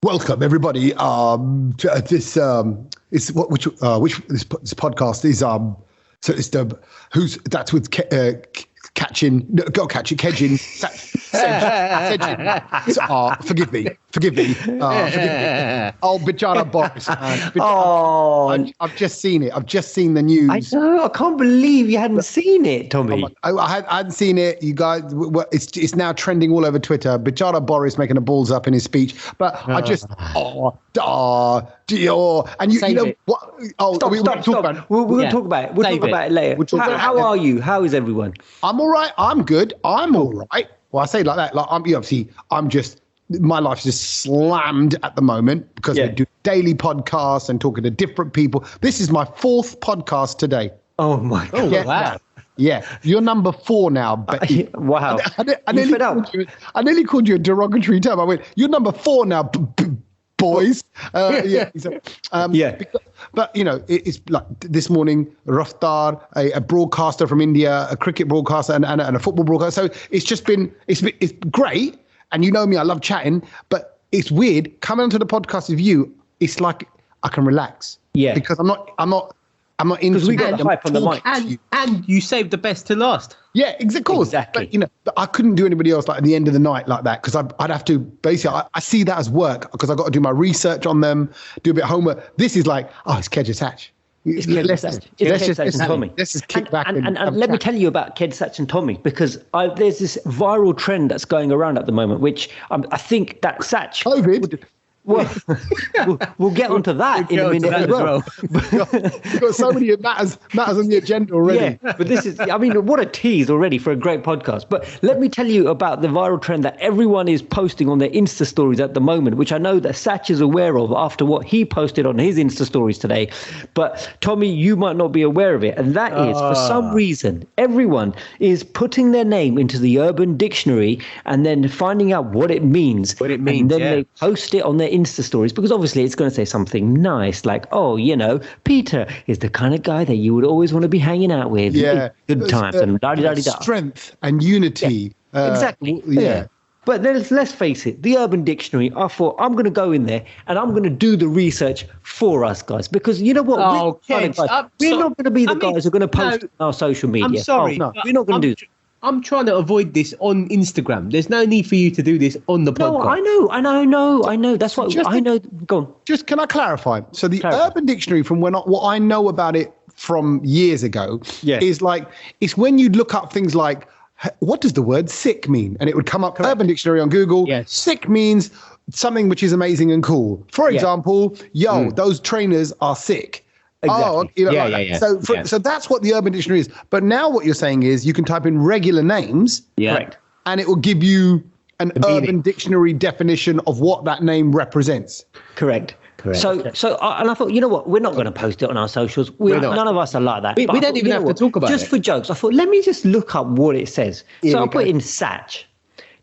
Welcome, everybody. To this is what which this podcast is. So it's the who's that's with catching. No, go catch it, kedging. Forgive me. Forgive me. Oh, Bichara Boris. I've just seen it. I've just seen the news. I know. I can't believe you hadn't seen it, Tommy. I hadn't seen it. You guys, it's now trending all over Twitter. Bichara Boris making a balls up in his speech. But I just and you know what? Oh, stop. We're going to talk about it. We'll talk about it. We'll talk about it later. How are you? How is everyone? I'm all right. I'm good. I'm all right. Well, I say it like that. Like I'm just. My life's just slammed at the moment because we do daily podcasts and talking to different people. This is my 4th podcast today. Oh my God! Wow. Yeah, you're number 4 now. But wow! I nearly called you a derogatory term. I went, you're number 4 now, boys. But you know, it's like this morning, Raftar, a broadcaster from India, a cricket broadcaster, and a football broadcaster. So it's great. And you know me, I love chatting, but it's weird coming onto the podcast with you. It's like I can relax. Yeah, because I'm not into. Because we got the hype on the mic, and you saved the best to last. Yeah, exactly. But, you know, I couldn't do anybody else like at the end of the night like that because I'd have to basically. I see that as work because I've got to do my research on them, do a bit of homework. This is like, it's Kedge Satch. Let's just kick back and let me tell you about Kedge Satch and Tommy because there's this viral trend that's going around at the moment, which I think that Satch COVID. We'll get onto that in a minute as well. You've got so many matters on the agenda already. Yeah, but this is, what a tease already for a great podcast. But let me tell you about the viral trend that everyone is posting on their Insta stories at the moment, which I know that Satch is aware of after what he posted on his Insta stories today. But Tommy, you might not be aware of it. And that is, for some reason, everyone is putting their name into the Urban Dictionary and then finding out what it means. And then they post it on their Insta stories because obviously it's going to say something nice like, Peter is the kind of guy that you would always want to be hanging out with. Yeah, good times and strength and unity. Yeah. Exactly. Yeah. But let's face it, the Urban Dictionary, I thought I'm going to go in there and I'm going to do the research for us guys because you know what? We're not going to be the guys who are going to post on our social media. I'm sorry. We're not going to do that. I'm trying to avoid this on Instagram. There's no need for you to do this on the podcast. No, I know. That's what I know. Go on. Just can I clarify? So the Urban Dictionary, from what I know about it from years ago, is like it's when you look up things like what does the word sick mean, and it would come up Urban Dictionary on Google. Yes. Sick means something which is amazing and cool. For example, those trainers are sick. Exactly. So that's what the Urban Dictionary is. But now what you're saying is you can type in regular names, correct, and it will give you an Urban Dictionary definition of what that name represents. Correct. So I thought, you know what, we're not going to post it on our socials. None of us are like that. We don't even have to talk about it. Just for jokes, I thought, let me just look up what it says. So I put in Satch.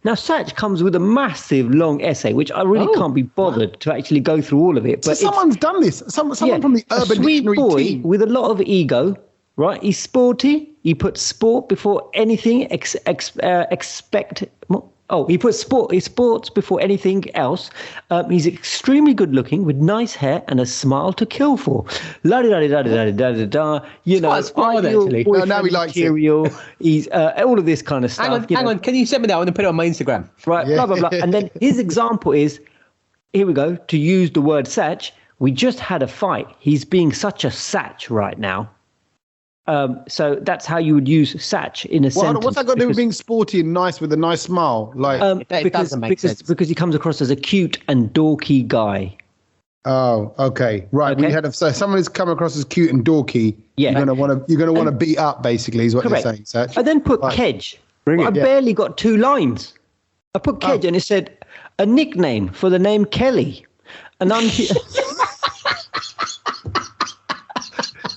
Now, Satch comes with a massive long essay, which I really can't be bothered to actually go through all of it. But someone's done this. Someone from the Urban Dictionary team. With a lot of ego, right? He's sporty. He puts sport before anything. He puts sports before anything else. He's extremely good looking with nice hair and a smile to kill for. La da da da da da da da. You know, actually. Now he likes material. He's all of this kind of stuff. Hang on. Can you send me that? I want to put it on my Instagram. Right. Blah blah blah. And then his example is, here we go. To use the word Satch, we just had a fight. He's being such a Satch right now. So that's how you would use Satch in a sentence. What's that got to do with being sporty and nice with a nice smile? It doesn't make sense. Because he comes across as a cute and dorky guy. Oh, okay, right. Okay. So someone who's come across as cute and dorky. Yeah. You're gonna want to beat up. Basically, is what you're saying, Satch. I then put Kedge. I barely got 2 lines. I put Kedge and it said a nickname for the name Kelly, and I'm.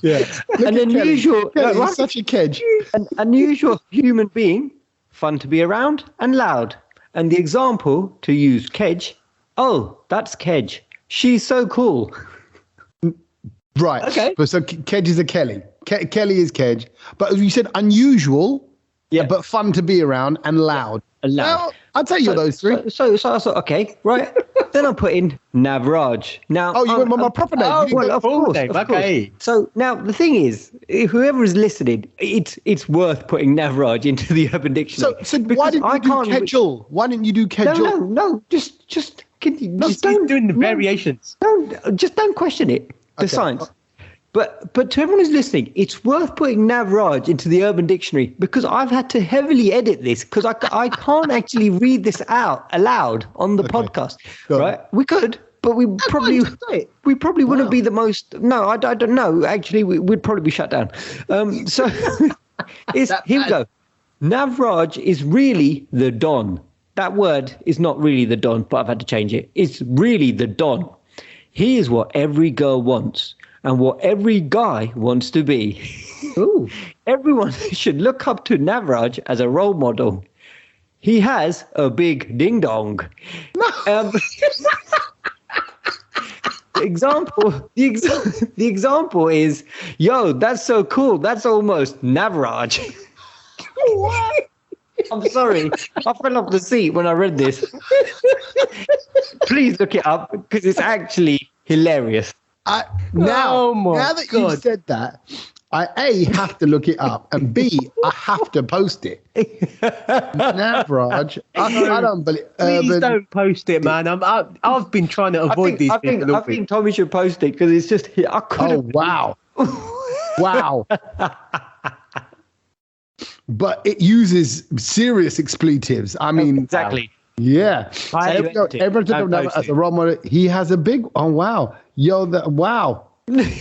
An unusual, such a Kedge. An unusual human being, fun to be around and loud. And the example to use Kedge. Oh, that's Kedge. She's so cool. Right. Okay. But so Kedge is a Kelly. Kelly is Kedge. But you said unusual, but fun to be around and loud. Well, I'll tell you those 3. So I thought, okay, right. Then I put in Navraj. Now, you went with my proper name. Well, of course. Okay. So now the thing is, if whoever is listening, it's worth putting Navraj into the Urban Dictionary. So why didn't you do Kedjul? Why didn't you do Kedjul? No. Just don't doing the variations. Don't question it. The science. But to everyone who's listening, it's worth putting Navraj into the Urban Dictionary because I've had to heavily edit this because I can't actually read this out aloud on the podcast. Right? We could, but we probably wouldn't be the most. No, I don't know. Actually, we'd probably be shut down. So here we go. Navraj is really the Don. That word is not really the Don, but I've had to change it. It's really the Don. He is what every girl wants. And what every guy wants to be. Ooh. Everyone should look up to Navraj as a role model. He has a big ding dong. The example is, yo, that's so cool. That's almost Navraj. What? I'm sorry. I fell off the seat when I read this. Please look it up because it's actually hilarious. Now that you said that, I A, have to look it up, and B, I have to post it. Navraj, I don't believe. Please don't post it, man. I've been trying to avoid these things. I think Tommy should post it because it's just. I couldn't. Oh wow! But it uses serious expletives. I mean, exactly. Yeah. Everyone took him as a role model. He has a big. Oh wow! Yo, wow! Look at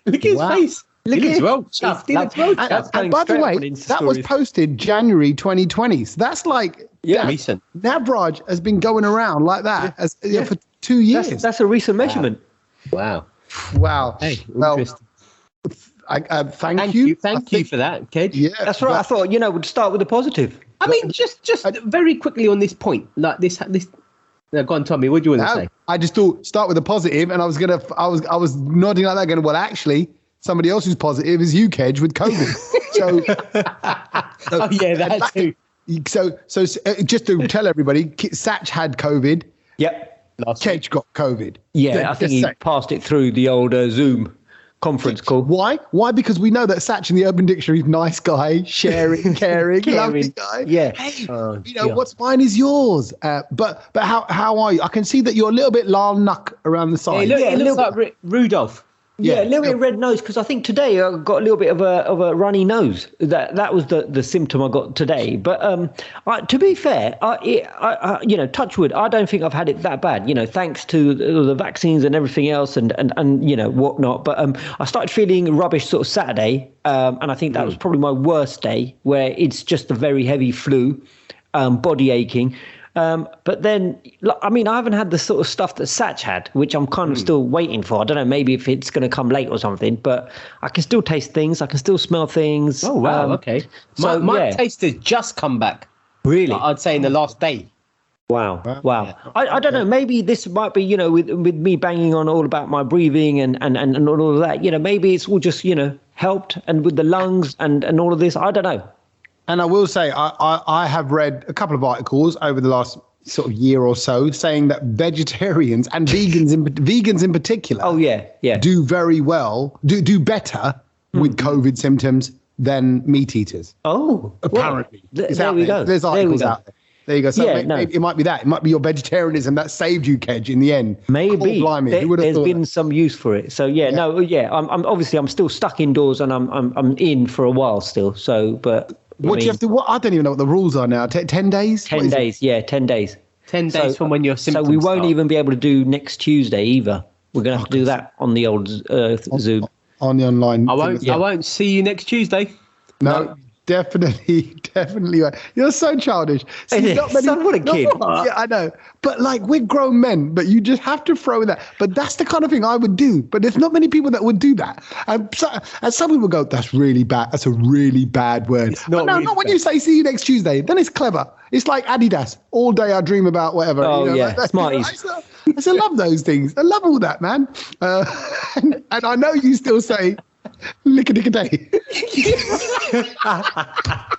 his face. Look at his roach. And by the way, that was posted January 2020. So that's like recent. Navraj has been going around like that for 2 years. That's a recent measurement. Wow. Hey, interesting. Thank you. Thank you for that, Kedge. Yeah, that's right. I thought we'd start with the positive. I mean, just very quickly on this point, like this. Now, go on, Tommy. What do you want to say? I just thought start with the positive, and I was nodding like that, going, well, actually, somebody else who's positive is you, Kedge, with COVID. That too. So just to tell everybody, Satch had COVID. Yep. Kedge got COVID. Yeah, I think he passed it through the old Zoom conference call. Why? Because we know that Satch in the Urban Dictionary is nice guy, sharing, caring, lovely guy. Yeah. Hey, what's mine is yours. But how are you? I can see that you're a little bit lal nuck around the side. It looks like Rudolph. Yeah, a little bit red nose because I think today I got a little bit of a runny nose. That was the symptom I got today. But to be fair, I touch wood, I don't think I've had it that bad. Thanks to the vaccines and everything else and whatnot. But I started feeling rubbish sort of Saturday, and I think that was probably my worst day, where it's just a very heavy flu, body aching. But then, I haven't had the sort of stuff that Satch had, which I'm kind of still waiting for. I don't know, maybe if it's going to come late or something, but I can still taste things. I can still smell things. Oh, wow. Okay. So my taste has just come back. Really? I'd say in the last day. Wow. Yeah. I don't know. Maybe this might be, with me banging on all about my breathing and all of that, maybe it's all just, helped and with the lungs and all of this. I don't know. And I will say, I have read a couple of articles over the last sort of year or so saying that vegetarians and vegans in particular, do very well, do better with COVID symptoms than meat eaters. Oh, apparently, there we go. There's articles out there. There you go. So maybe it might be that. It might be your vegetarianism that saved you, Kedge, in the end. Maybe. There's been some use for it. So I'm obviously still stuck indoors and I'm in for a while still. So, but. What do you have to? I don't even know what the rules are now. 10 days? 10 days, 10 days. 10 days from when your symptoms So we won't start. even be able to do next Tuesday either. We're going to have to do that on the old Zoom. On the online. I won't see you next Tuesday. No. Definitely. You're so childish. See, what a kid. Yeah, I know. But we're grown men, but you just have to throw that. But that's the kind of thing I would do. But there's not many people that would do that. And some people go, that's really bad. That's a really bad word. It's not not when you say see you next Tuesday. Then it's clever. It's like Adidas. All day I dream about whatever. Oh, Smarties. I love those things. I love all that, man. And I know you still say lick-a-dick-a-day.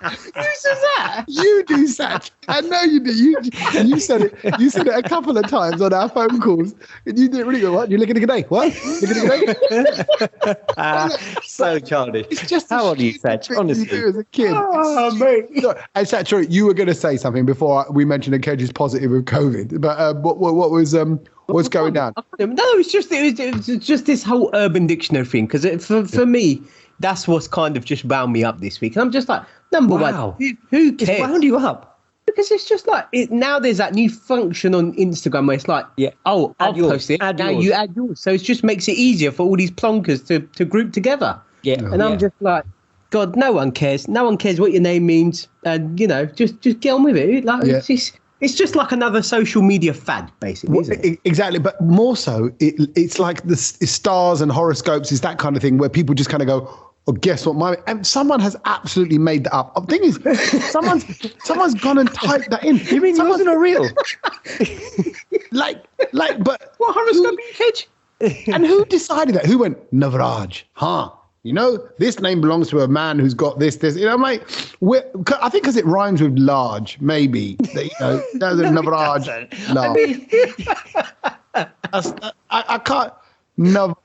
said that? You do, Satch. I know you do. You said it. You said it a couple of times on our phone calls. And you didn't really go, what? You're looking at a day. What? Looking at a day? So childish. It's just how old are you, Satch? Honestly. You do as a kid. Oh, mate. And Satch, sorry, you were going to say something before we mentioned that Kedge is positive with COVID. But what was what's going down? No, it's just this whole Urban Dictionary thing. Because for me, that's what's kind of just wound me up this week. And I'm just like, number one, who cares? It's wound you up. Because it's just like, now there's that new function on Instagram where it's like, I'll post it, now you add yours. So it just makes it easier for all these plonkers to group together. Yeah. And I'm just like, God, no one cares. No one cares what your name means. And, just get on with it. Like, it's just like another social media fad, basically, isn't it? Exactly. But more so, it's like the stars and horoscopes is that kind of thing where people just kind of go, oh, guess what? And someone has absolutely made that up. The thing is, someone's gone and typed that in. You mean yours not real? But what horoscope are you, Kedge? And who decided that? Who went, Navraj? This name belongs to a man who's got this. I'm like, I think because it rhymes with large, maybe. That's a Navraj. I can't. No.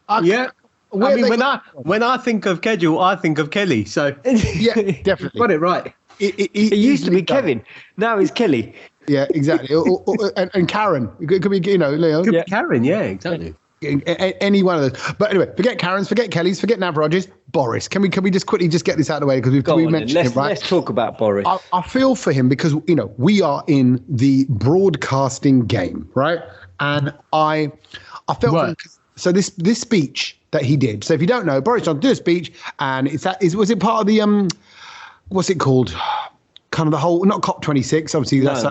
When I think of Kedge, I think of Kelly. So yeah, definitely got it right. It used to be Kevin. Now it's Kelly. Yeah, exactly. and Karen. It could be, Leo. Could be Karen. Yeah, exactly. Any one of those. But anyway, forget Karens, forget Kellys, forget Navraj's. Boris. Can we just quickly just get this out of the way because we mentioned him, right? Let's talk about Boris. I feel for him because we are in the broadcasting game, right? And I felt for him. So this speech that he did. So if you don't know, Boris Johnson did a speech, and was it part of the what's it called? Kind of the whole, not COP26. Obviously, that's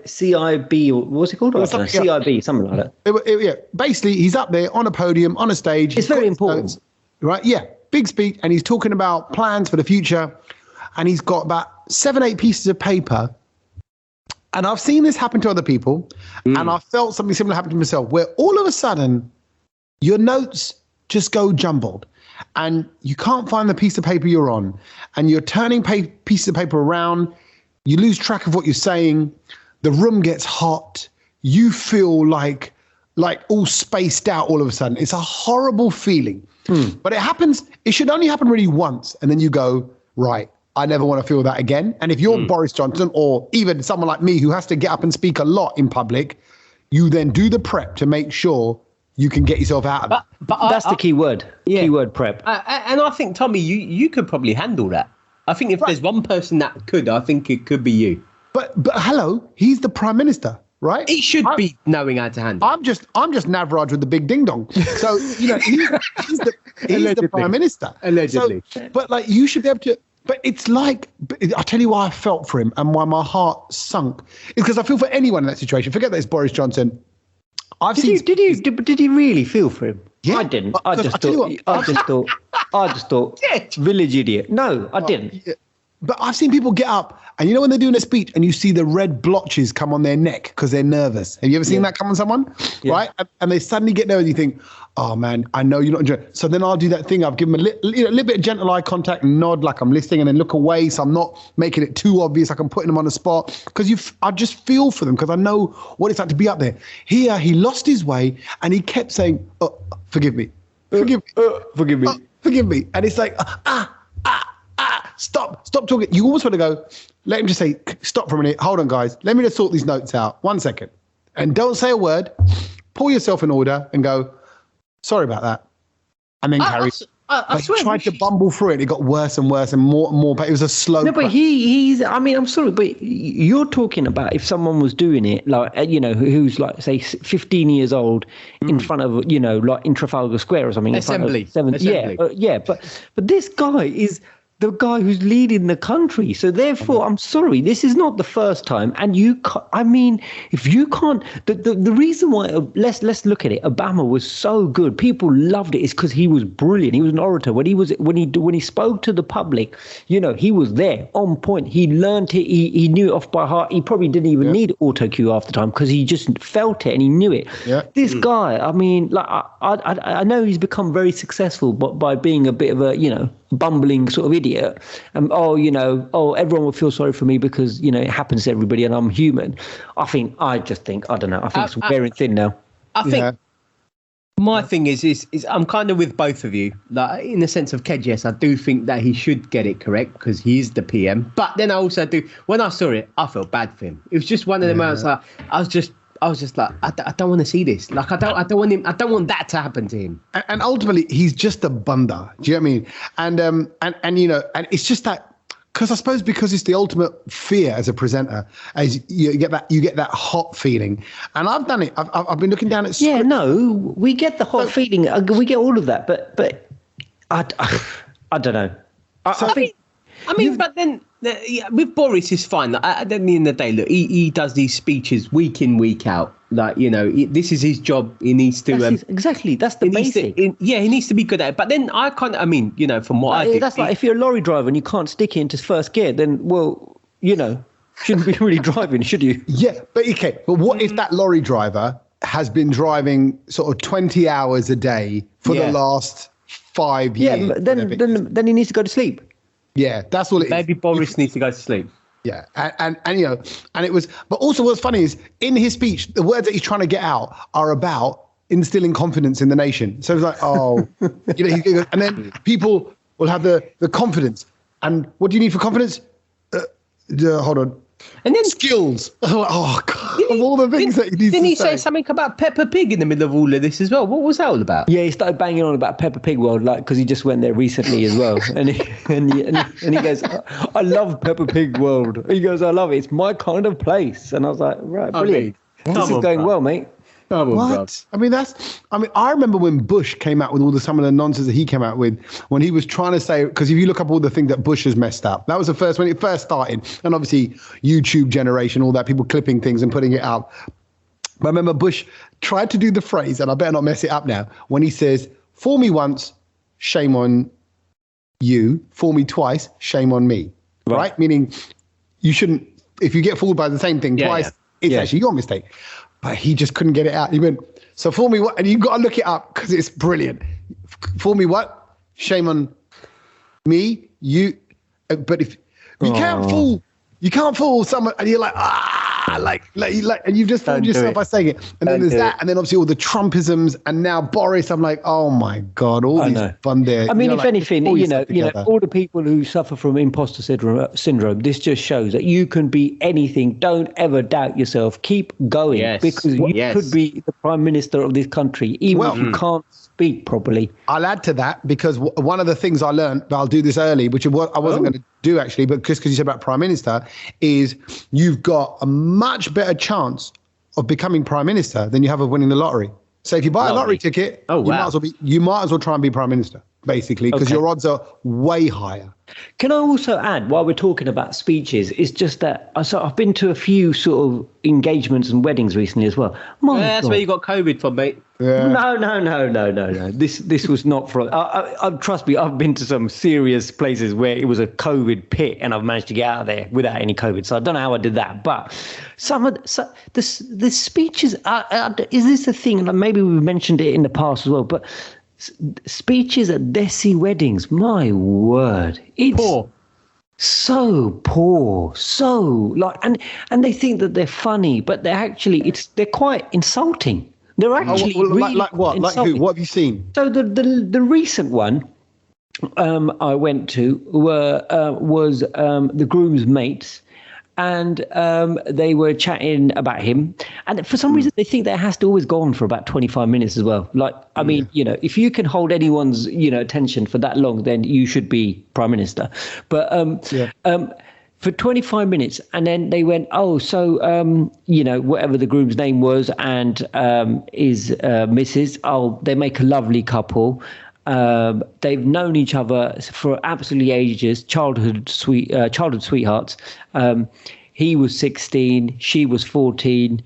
CIB, or what's it called? CIB, something like that. Basically, he's up there on a podium, on a stage. It's very important. Right? Yeah. Big speech. And he's talking about plans for the future. And he's got about 7-8 pieces of paper. And I've seen this happen to other people. And I felt something similar happen to myself, where all of a sudden, your notes just go jumbled. And you can't find the piece of paper you're on. And you're turning pieces of paper around. You lose track of what you're saying. The room gets hot. You feel like all spaced out all of a sudden. It's a horrible feeling. But it should only happen really once. And then you go, right, I never want to feel that again. And if you're Boris Johnson or even someone like me who has to get up and speak a lot in public, you then do the prep to make sure you can get yourself out of it. But that's the key word. Yeah. Keyword prep. And I think, Tommy, you could probably handle that. I think if there's one person that could, I think it could be you. But hello, he's the Prime Minister, right? He should be knowing how to handle. I'm just Navraj with the big ding dong. So he's the Prime Minister. Allegedly. So, but you should be able to. But it's like, I'll tell you why I felt for him and why my heart sunk. It's because I feel for anyone in that situation. Forget that it's Boris Johnson. Did you really feel for him? Yeah, I didn't. I just thought, village idiot. No, I didn't. But I've seen people get up, and when they're doing a speech, and you see the red blotches come on their neck because they're nervous. Have you ever seen that come on someone? Yeah. Right? And they suddenly get nervous, and you think, oh man, I know you're not enjoying it. So then I'll do that thing. I've given them a little bit of gentle eye contact and nod like I'm listening, and then look away so I'm not making it too obvious. Like I'm putting them on the spot because I just feel for them because I know what it's like to be up there. Here, he lost his way, and he kept saying, oh, forgive me. Forgive me. And it's like, stop talking. You almost want to go, let him just say, stop for a minute. Hold on, guys. Let me just sort these notes out. 1 second. And don't say a word. Pull yourself in order and go, sorry about that. And then carry. I swear, he tried to bumble through it. It got worse and worse and more. But it was a slow. No, but he's. I mean, I'm sorry, but you're talking about if someone was doing it, who's like say 15 years old in front of like in Trafalgar Square or something. Assembly. Yeah. But this guy is the guy who's leading the country. So therefore, I'm sorry, this is not the first time. And if you can't, the reason why, let's look at it. Obama was so good. People loved it. It's because he was brilliant. He was an orator. When he spoke to the public, he was there on point. He learned it. He knew it off by heart. He probably didn't even need auto cue half the time because he just felt it and he knew it. Yeah. This guy, I mean, like I know he's become very successful, but by being a bit of a, bumbling sort of idiot. Everyone will feel sorry for me because, it happens to everybody and I'm human. I don't know. I think it's wearing thin now. I think my thing is I'm kind of with both of you. Like, in the sense of Kedge, yes, I do think that he should get it correct because he is the PM. But then I also do, when I saw it, I felt bad for him. It was just one of them where I was just like, I don't want to see this. Like, I don't want that to happen to him. And ultimately, he's just a bunda. Do you know what I mean? And it's just that, because I suppose because it's the ultimate fear as a presenter, as you get that hot feeling. And I've done it. I've been looking down at script. Yeah, no, we get the hot feeling. We get all of that. But I don't know. But then with Boris, it's fine. Like, at the end of the day, look, he does these speeches week in, week out. Like, this is his job. He needs to exactly. That's the basic. He needs to be good at it. But then from what I do, that's like if you're a lorry driver and you can't stick it into first gear, then shouldn't be really driving, should you? Yeah, but okay. But what if that lorry driver has been driving sort of 20 hours a day for the last 5 years? Yeah, but then he needs to go to sleep. Yeah, that's all it is. Maybe Boris needs to go to sleep. Yeah, and it was. But also, what's funny is in his speech, the words that he's trying to get out are about instilling confidence in the nation. So it's like, and then people will have the confidence. And what do you need for confidence? Hold on. And then skills. Oh God! Of all the things that he needs to say. Didn't he say something about Peppa Pig in the middle of all of this as well? What was that all about? Yeah, he started banging on about Peppa Pig World, like, because he just went there recently as well. And he goes, I love Peppa Pig World. He goes, I love it. It's my kind of place. And I was like, right, brilliant. This is going well, mate. What? I remember when Bush came out with some of the nonsense that he came out with when he was trying to say, because if you look up all the things that Bush has messed up, that was the first, when it first started. And obviously YouTube generation, all that, people clipping things and putting it up. But I remember Bush tried to do the phrase, and I better not mess it up now, when he says, fool me once, shame on you. Fool me twice, shame on me. Right? Meaning you shouldn't, if you get fooled by the same thing twice, it's actually your mistake. But he just couldn't get it out. He went, so fool me what? And you've got to look it up because it's brilliant. Fool me what? Shame on me, you. But if you can't fool someone, and you're like, and you've just fooled yourself by saying it. And then there's that, and then obviously all the Trumpisms, and now Boris. I'm like, oh my God, all these fun there. I mean, if anything, all the people who suffer from imposter syndrome, this just shows that you can be anything. Don't ever doubt yourself. Keep going, because you could be the Prime Minister of this country, even if you can't speak properly. I'll add to that, because one of the things I learned, but I'll do this early, which I wasn't going to do actually, but just because you said about Prime Minister, is you've got a much better chance of becoming Prime Minister than you have of winning the lottery. So if you buy a lottery ticket, you might as well try and be Prime Minister, basically, because your odds are way higher. Can I also add, while we're talking about speeches, it's just that I've been to a few sort of engagements and weddings recently as well. That's where you got COVID from, mate. Yeah. No. This was not from. Trust me, I've been to some serious places where it was a COVID pit, and I've managed to get out of there without any COVID. So I don't know how I did that, but the speeches. Is this a thing? And maybe we've mentioned it in the past as well, but speeches at Desi weddings, my word, it's poor. So poor, so like, and they think that they're funny, but they're quite insulting. They're actually really like what? Insulting. Like who? What have you seen? So the recent one I went to was the groom's mates. And they were chatting about him. And for some reason, they think that has to always go on for about 25 minutes as well. Like, I mean, if you can hold anyone's, attention for that long, then you should be Prime Minister. But for 25 minutes, and then they went, whatever the groom's name was and is Mrs. They make a lovely couple. They've known each other for absolutely ages, childhood sweethearts. He was 16, she was 14,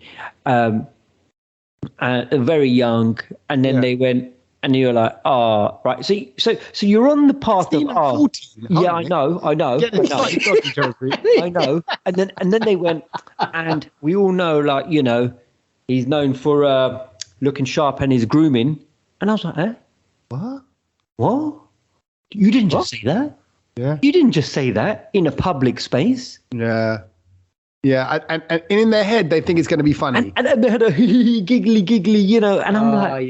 very young. And then they went, and you're like, right. So you're on the path of 14. Yeah, I know. I know. And then they went, and we all know, he's known for looking sharp and his grooming. And I was like, What? You didn't just say that. Yeah. You didn't just say that in a public space. Yeah. Yeah. And in their head, they think it's going to be funny. And they had a giggly, you know. And I'm like,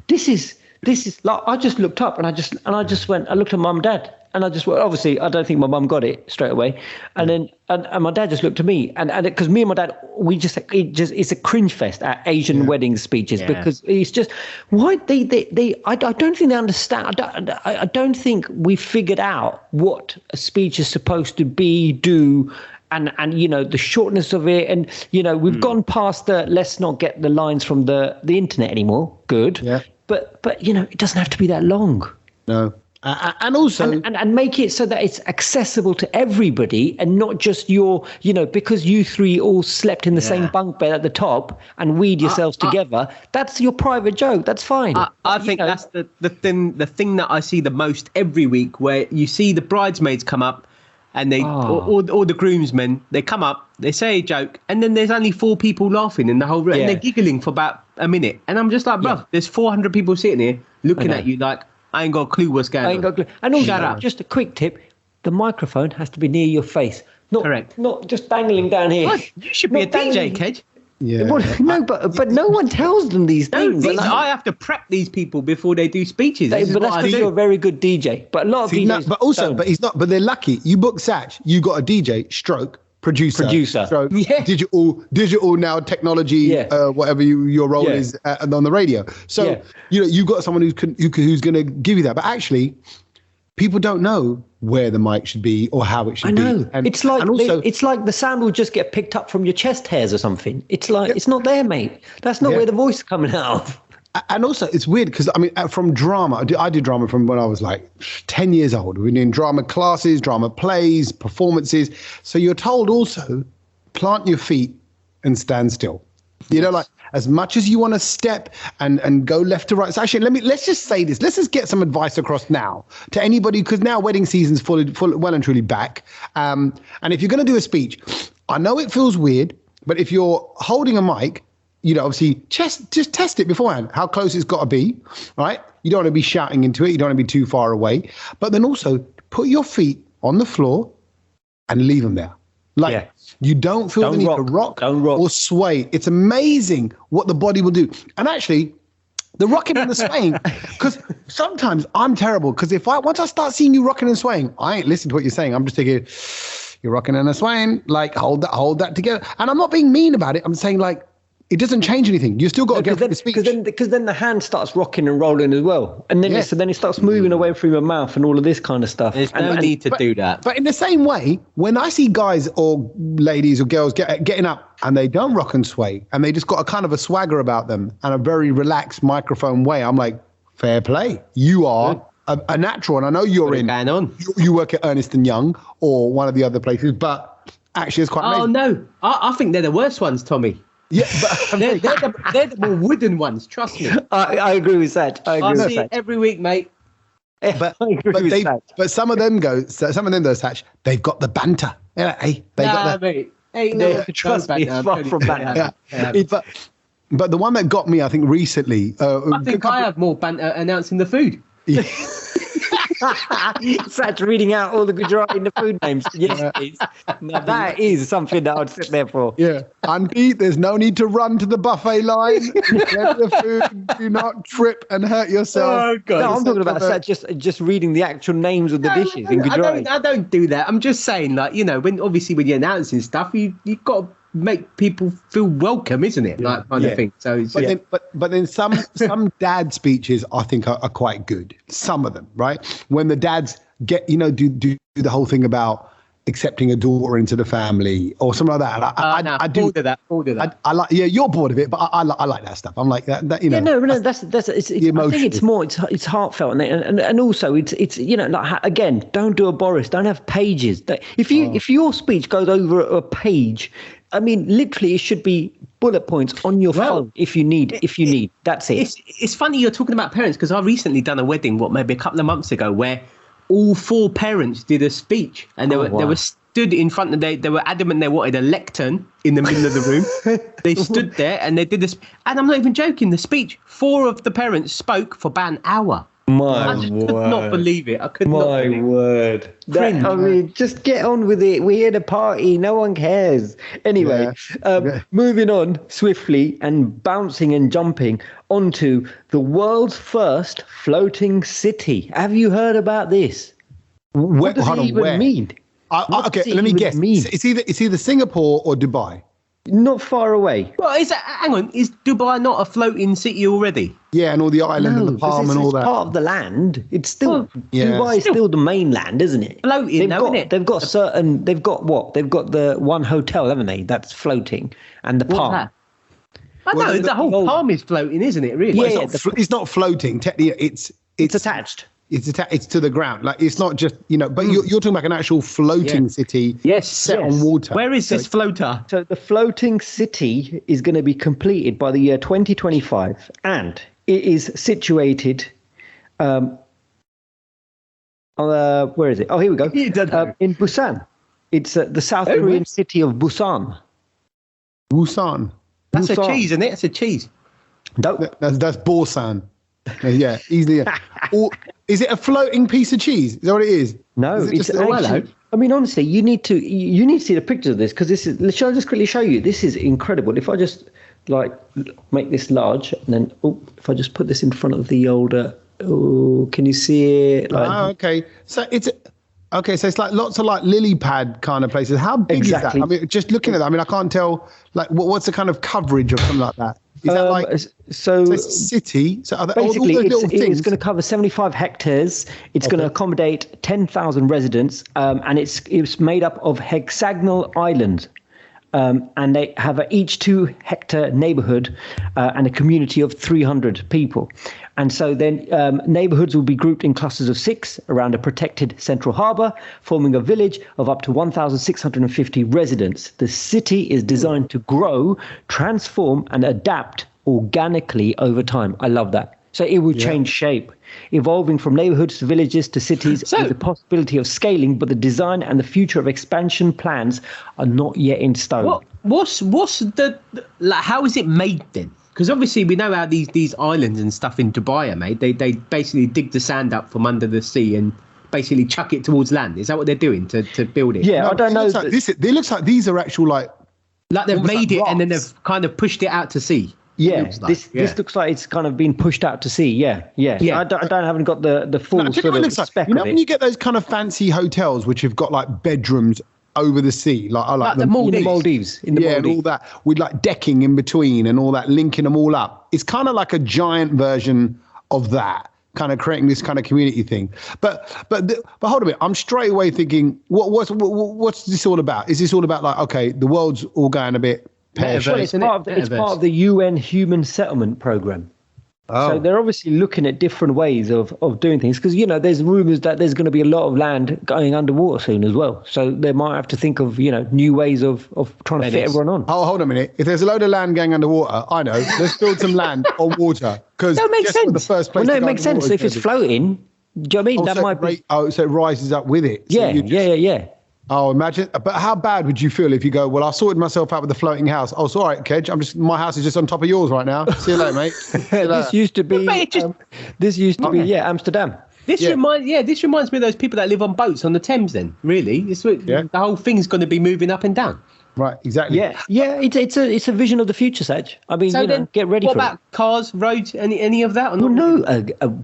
this is like, I just looked up and I just went, I looked at mum and dad. And I just, obviously, I don't think my mum got it straight away. And then, and my dad just looked at me, and because me and my dad, it's a cringe fest at Asian wedding speeches, because it's just, why I don't think they understand. I don't think we figured out what a speech is supposed to be, do, and you know, the shortness of it. And, you know, we've gone past the, let's not get the lines from the internet anymore. Good. Yeah. But, you know, it doesn't have to be that long. No. And also and make it so that it's accessible to everybody, and not just your, you know, because you three all slept in the same bunk bed at the top and weed yourselves together. That's your private joke. That's fine. I think that's the thing that I see the most every week, where you see the bridesmaids come up and they or the groomsmen, they come up, they say a joke, and then there's only 4 people laughing in the whole room, and they're giggling for about a minute. And I'm just like, bruv, there's 400 people sitting here looking at you like, I ain't got a clue what's going on. I ain't got a clue. And also, just a quick tip, the microphone has to be near your face. Correct. Not just dangling down here. What? You should be a DJ, Kedge. Yeah. No, but no one tells them these things. I have to prep these people before they do speeches. But that's because you're a very good DJ. But a lot of DJs but he's not. But they're lucky. You book Satch, you got a DJ, stroke, producer. Stroke, digital now technology, whatever your role is on the radio. So you know, you've got someone who's going to give you that. But actually, people don't know where the mic should be or how it should be. I know. It's like the sound will just get picked up from your chest hairs or something. It's like it's not there, mate. That's not where the voice is coming out of. And also, it's weird because, I mean, from drama, I did drama from when I was like 10 years old. We've been doing drama classes, drama plays, performances. So you're told also, plant your feet and stand still. You know, like, as much as you want to step and go left to right. So actually, let's just say this. Let's just get some advice across now to anybody, because now wedding season's well and truly back. And if you're going to do a speech, I know it feels weird, but if you're holding a mic, you know, obviously, just test it beforehand, how close it's got to be, right? You don't want to be shouting into it. You don't want to be too far away. But then also put your feet on the floor and leave them there. Like, you don't feel the need to rock or sway. It's amazing what the body will do. And actually, the rocking and the swaying, because sometimes I'm terrible, because once I start seeing you rocking and swaying, I ain't listening to what you're saying. I'm just thinking, you're rocking and swaying, like, hold that together. And I'm not being mean about it. I'm saying, like, it doesn't change anything. You still got to go through the speech. Because then the hand starts rocking and rolling as well. And then, so then it starts moving away from your mouth and all of this kind of stuff. There's no need to do that. But in the same way, when I see guys or ladies or girls getting up and they don't rock and sway, and they just got a kind of a swagger about them and a very relaxed microphone way, I'm like, fair play. You are a natural. And I know you're you work at Ernst & Young or one of the other places, but actually it's quite amazing. Oh, no. I think they're the worst ones, Tommy. Yeah, but they're the more wooden ones. Trust me. I agree with that. I see it every week, mate. But some of them though, Satch, they've got the banter. Yeah, hey, mate. Hey, no, trust me, it's far from banter. But the one that got me, I think, recently. I think I have more banter announcing the food. Yeah. Satch reading out all the Gujarati in the food names. Yes, please. Now that is something that I'd sit there for. Yeah. Auntie, there's no need to run to the buffet line. Get the food. Do not trip and hurt yourself. Oh, God. No, I'm talking about Satch just reading the actual names of the dishes in Gujarati. I don't do that. I'm just saying, like, you know, when you're announcing stuff, you've got to make people feel welcome, isn't it? Like, kind of thing. So, but then some dad speeches I think are quite good. Some of them, right? When the dads get, you know, do the whole thing about accepting a daughter into the family or something like that. I do bored of that. I like. Yeah, you're bored of it, but I like that stuff. I'm like that. You know. Yeah, no. That's it's I think it's more. It's heartfelt and also it's you know, like, again, don't do a Boris. Don't have pages. If your speech goes over a page, I mean, literally, it should be bullet points on your phone if you need. That's it. It's funny you're talking about parents, because I recently done a wedding, maybe a couple of months ago, where all 4 parents did a speech, and they were stood in front of they were adamant they wanted a lectern in the middle of the room. They stood there and they did this, and I'm not even joking. The speech, 4 of the parents spoke for about an hour. My I just word. could not believe it. I could not My believe it. word. I mean, just get on with it. We're here to party. No one cares. Anyway, moving on swiftly and bouncing and jumping onto the world's first floating city. Have you heard about this? What does it even mean? Okay, let me guess. It's either Singapore or Dubai. Not far away. Well, hang on. Is Dubai not a floating city already? Yeah, and all the island and the palm and all that. It's part of the land. It's still Dubai is still the mainland, isn't it? Floating, isn't it? They've got certain. They've got what? They've got the one hotel, haven't they? That's floating, and the palm. I know the whole palm is floating, isn't it? Really? Yeah, it's not floating. Technically, it's attached. It's to the ground. Like it's not just but you're talking about an actual floating city. Set on water. Where is this floater? So the floating city is going to be completed by the year 2025, and it is situated. Where is it? Oh, here we go. In Busan. It's the South Korean city of Busan. Busan. That's Busan. A cheese, isn't it? It's a cheese. No, that's Busan. Yeah, easily. Or is it a floating piece of cheese? Is that what it is? No, it's actually. I mean, honestly, you need to see the pictures of this because this is. Shall I just quickly show you? This is incredible. If I just make this large and then if I just put this in front of the older. Can you see it? Okay. So it's like lots of lily pad kind of places. How big is that? I mean, just looking at that, I mean, I can't tell what's the kind of coverage of something like that. Is that so it's a city? So basically, it's going to cover 75 hectares. It's going to accommodate 10,000 residents, and it's made up of hexagonal islands. And they have each 2-hectare neighborhood and a community of 300 people. And so then neighborhoods will be grouped in clusters of 6 around a protected central harbor, forming a village of up to 1,650 residents. The city is designed to grow, transform, and adapt organically over time. I love that. So it will change shape, evolving from neighborhoods to villages to cities with the possibility of scaling, but the design and the future of expansion plans are not yet in stone. What's the how is it made then? Because obviously we know how these islands and stuff in Dubai are made. They basically dig the sand up from under the sea and basically chuck it towards land. Is that what they're doing to build it? Yeah, I don't know. It looks like these are actual like they've made it and then they've kind of pushed it out to sea. Yeah, this looks like it's kind of been pushed out to sea. Yeah. I haven't got the full sort of spec of it. When you get those kind of fancy hotels which have got like bedrooms over the sea, like the Maldives, and all that with like decking in between and all that, linking them all up. It's kind of like a giant version of that, kind of creating this kind of community thing. But hold a minute, I'm straight away thinking, what's this all about? Is this all about the world's all going a bit? It's part of the UN Human Settlement Program. So they're obviously looking at different ways of doing things because, there's rumours that there's going to be a lot of land going underwater soon as well. So they might have to think of, new ways of trying to fit everyone on. Oh, hold on a minute. If there's a load of land going underwater, I know. Let's build some land on water. Because that makes sense. The first place it makes sense. If it's floating, do you know what I mean? That might be. So it rises up with it. So yeah. Oh, imagine. But how bad would you feel if you go, well, I sorted myself out with the floating house. Oh, it's all right, Kedge. My house is just on top of yours right now. See you later, mate. This used to be Amsterdam. This reminds me of those people that live on boats on the Thames then, really. The whole thing's going to be me down. Right, exactly. Yeah. It's a vision of the future, Saj. I mean, get ready for it. What about cars, roads, any of that? Well, no,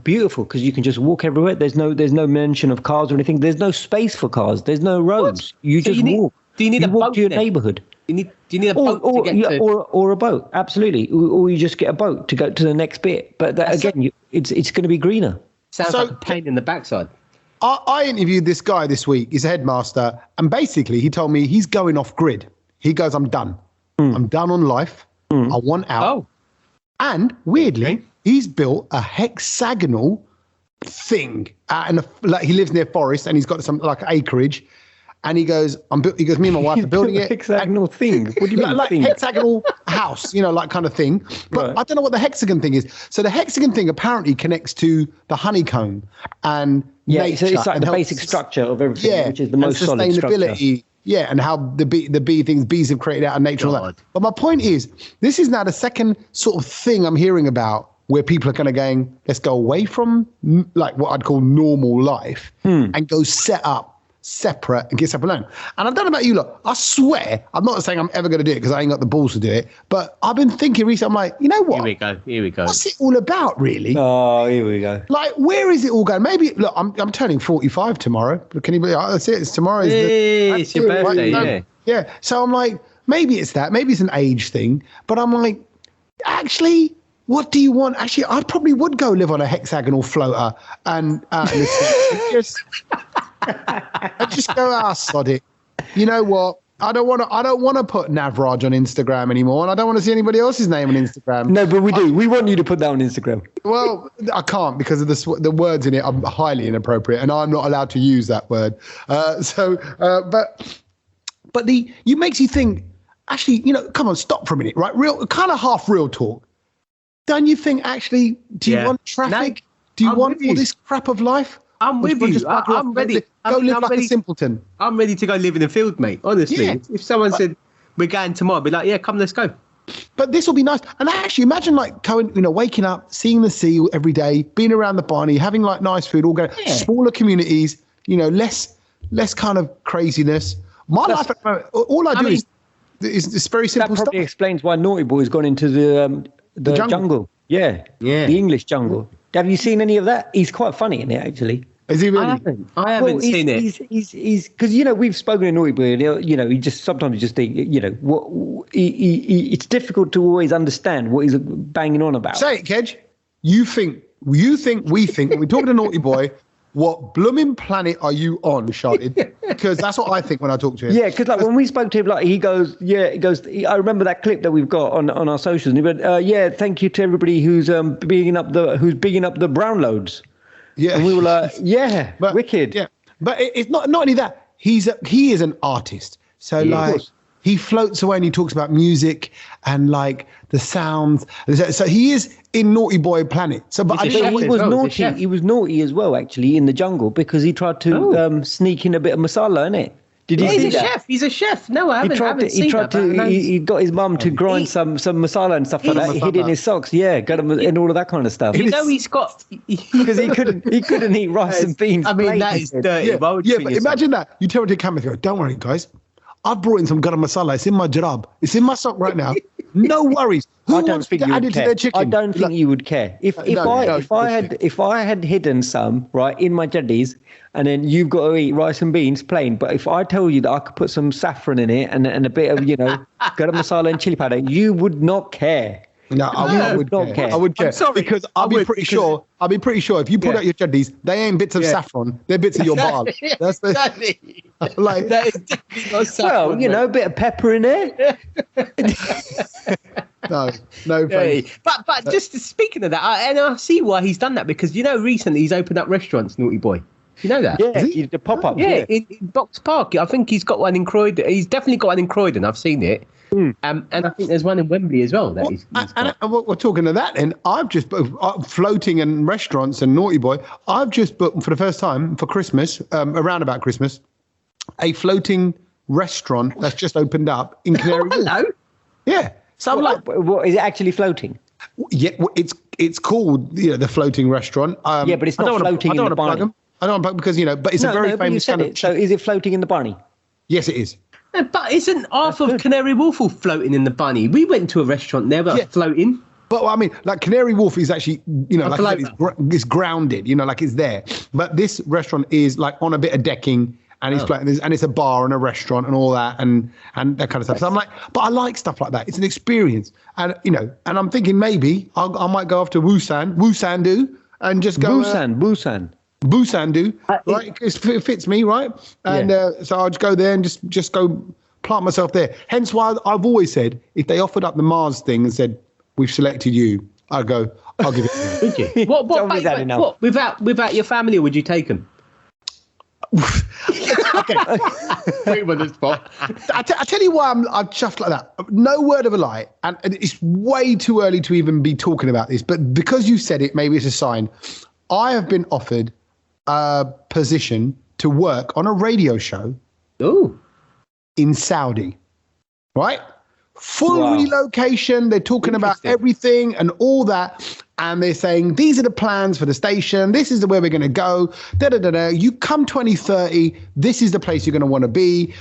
beautiful because you can just walk everywhere. There's no mention of cars or anything. There's no space for cars. There's no roads. What? You just walk. Do you need a boat to your neighborhood? Do you need a boat to get to? Or a boat? Absolutely. Or you just get a boat to go to the next bit. But it's going to be greener. Sounds like a pain in the backside. I interviewed this guy this week. He's a headmaster, and basically he told me he's going off grid. He goes, I'm done. I'm done on life. I want out. Oh. And weirdly, he's built a hexagonal thing. He lives near forest and he's got some acreage. And he goes, me and my wife are building it. Hexagonal thing. What do you mean? Like hexagonal house, kind of thing. But right. I don't know what the hexagon thing is. So the hexagon thing apparently connects to the honeycomb and nature. So it's like the basic structure of everything, which is the most solid structure. Yeah, and how the bees have created out of nature and all that. But my point is, this is now the second sort of thing I'm hearing about where people are kind of going, let's go away from like what I'd call normal life and go set up separate and get separate alone. And I don't know about you lot. I swear, I'm not saying I'm ever going to do it because I ain't got the balls to do it. But I've been thinking recently, I'm like, you know what? Here we go. What's it all about, really? Oh, here we go. Like, where is it all going? Maybe, look, I'm turning 45 tomorrow. Can you believe that's it? It's tomorrow. It's your birthday, right? Yeah. So I'm like, maybe it's that. Maybe it's an age thing. But I'm like, actually, what do you want? Actually, I probably would go live on a hexagonal floater and just go, sod it. You know what? I don't want to put Navraj on Instagram anymore, and I don't want to see anybody else's name on Instagram. No, but we do. We want you to put that on Instagram. Well, I can't because of the words in it are highly inappropriate, and I'm not allowed to use that word. But you makes you think. Actually, you know, come on, stop for a minute, right? Real, kind of half real talk. Don't you think? Actually, do you want traffic? Do you want all this crap of life? I'm with you. I'm ready. Go live like a simpleton. I'm ready to go live in the field, mate. Honestly, if someone said we're going tomorrow, I'd be like, yeah, come, let's go. But this will be nice. And actually, imagine like going, you know, waking up, seeing the sea every day, being around the Barney, having like nice food, all going smaller communities. You know, less kind of craziness. My life at the moment, all I do is very simple that probably stuff. Explains why Naughty Boy's gone into the jungle. Yeah, the English jungle. Have you seen any of that? He's quite funny in it, actually. Is he really? I haven't seen it. He's because you know we've spoken to Naughty Boy, and you know he just sometimes just think you know what it's difficult to always understand what he's banging on about. Say it, Kedge. We think when we talk to Naughty Boy. What blooming planet are you on, Sharted? Because that's what I think when I talk to him. Yeah, because like when we spoke to him, like he goes, I remember that clip that we've got on our socials, and he went, thank you to everybody who's bigging up the brown loads. Yeah, and we were like, but, wicked. Yeah, but it's not only that. He is an artist, so he floats away and he talks about music and like the sounds. So he is in Naughty Boy planet. So, but he was naughty. He was naughty as well, actually, in the jungle because he tried to sneak in a bit of masala, innit? Did you see that? He's a chef. No, I haven't seen that. He got his mum to grind some masala and stuff like that. He hid in his socks. Yeah, got him and all of that kind of stuff. You know he's got because he couldn't eat rice and beans. I mean that is dirty. Yeah, but imagine that. You tell me to camera, go, don't worry, guys. I've brought in some garam masala. It's in my jarab. It's in my sock right now. No worries. Who wants to add it to their chicken? I don't think you would care. If I had hidden some right in my jaddies, and then you've got to eat rice and beans plain. But if I tell you that I could put some saffron in it and a bit of garam masala and chili powder, you would not care. No, I would not care. I would care because I'll be pretty sure if you pull out your jaddies, they ain't bits of saffron. They're bits of your ball. That's exactly. Like that is definitely not saffron. Well, a bit of pepper in there. No, thanks. But just speaking of that, I see why he's done that because recently he's opened up restaurants, Naughty Boy. You know that? Yeah, the pop-up. Yeah, in Box Park. I think he's got one in Croydon. He's definitely got one in Croydon. I've seen it. And I think there's one in Wembley as well. And we're talking to that, and I've just floating in restaurants and Naughty Boy. I've just booked for the first time for Christmas, around about Christmas, a floating restaurant that's just opened up in Canary Wharf. Hello. Yeah. So I'm like, what is it actually floating? Yeah, it's called the floating restaurant. But it's not floating in the Barney. I don't want to because but it's a very famous kind of. So is it floating in the Barney? Yes, it is. But isn't half of Canary Wharf all floating in the Barney? We went to a restaurant there, but floating. But I mean, like Canary Wharf is actually, like it's grounded, like it's there. But this restaurant is like on a bit of decking, and it's floating, and it's a bar and a restaurant and all that, and that kind of stuff. So I'm like, but I like stuff like that. It's an experience, and and I'm thinking maybe I might go off to Woosandu, and just go Busandu, right? It fits me, right? And so I'll just go there and just go plant myself there. Hence why I've always said, if they offered up the Mars thing and said, we've selected you, I'll give it to you. Would you? What, without your family, would you take them? Okay. I tell you why I'm chuffed like that. No word of a lie. And it's way too early to even be talking about this. But because you said it, maybe it's a sign. I have been offered a position to work on a radio show in Saudi, right? Full relocation. They're talking about everything and all that. and they're saying, these are the plans for the station. This is the way we're going to go. You come 2030, this is the place you're going to want to be.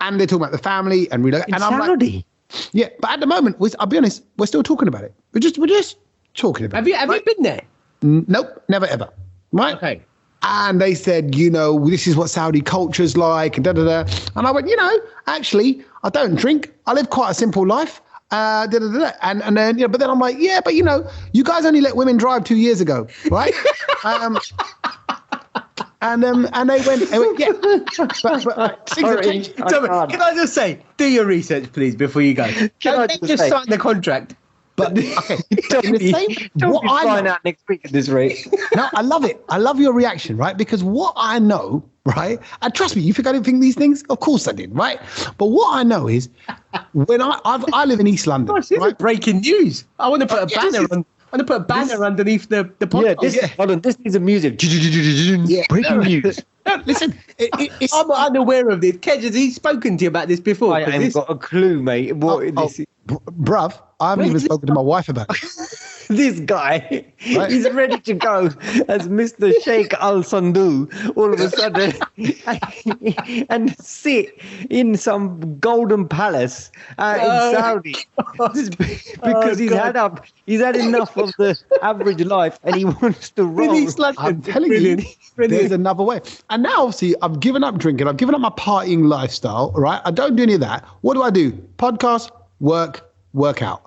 And they're talking about the family and and I'm Saudi. Like, yeah, but at the moment, I'll be honest, we're still talking about it. We're just talking about it. Have you been there? Nope, never ever. Right? Okay. And they said, this is what Saudi culture's like, and And I went, actually, I don't drink. I live quite a simple life. And then, but then I'm like, yeah, but you guys only let women drive 2 years ago, right? And they went, yeah. But things have changed. Can I just say, do your research, please, before you go? Don't just sign the contract. But okay, don't find out next week at this rate. No, I love it. I love your reaction, right? Because what I know, right? And trust me, you think I didn't think these things? Of course I did, right? But what I know is, when I live in East London. Gosh, this is breaking news. I want to put a banner on. I want to put a banner underneath the podcast. Yeah, hold on. This needs a music. Breaking news. No, listen, I'm unaware of this. Kedge, has he spoken to you about this before? I haven't got a clue, mate. Bruv, I haven't even spoken to my wife about it. This guy, he's ready to go as Mr. Sheikh Al Sandu all of a sudden and sit in some golden palace in Saudi because he's had enough of the average life and he wants to roll. I'm telling you, there's another way. And now, obviously, I've given up drinking. I've given up my partying lifestyle, right? I don't do any of that. What do? Podcast, work out.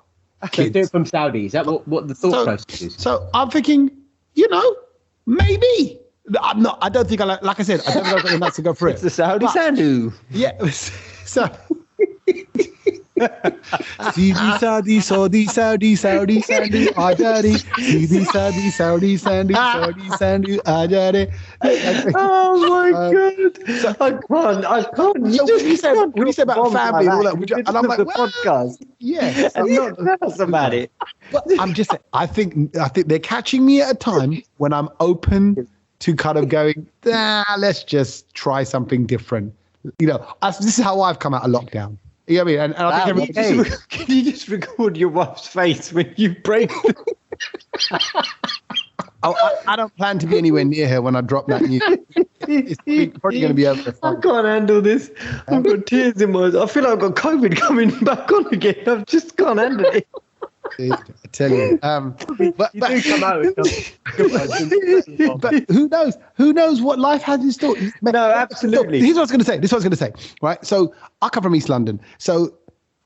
So do it from Saudi. Is that what the thought process is? So I'm thinking, maybe. I don't think like I said, I don't think I've got the nuts to go for it. It's the Saudi Sandu. Yeah. So Saudi, ah daddy. Saudi, Sandu, Oh my God. I can't. So when you said about family and all that, and I'm like, podcast. Yeah. Tell us about it. But I'm just saying, I think they're catching me at a time when I'm open to kind of going, let's just try something different. This is how I've come out of lockdown. You know what I mean? And I think can you just record your wife's face when you break I don't plan to be anywhere near her when I drop that news. It's probably going to be over. I can't handle this. I've got tears in my eyes. I feel like I've got COVID coming back on again. I just can't handle it. I tell you. But do come out with but who knows? Who knows what life has in store? No, absolutely. So, here's what I was going to say. Right. So I come from East London. So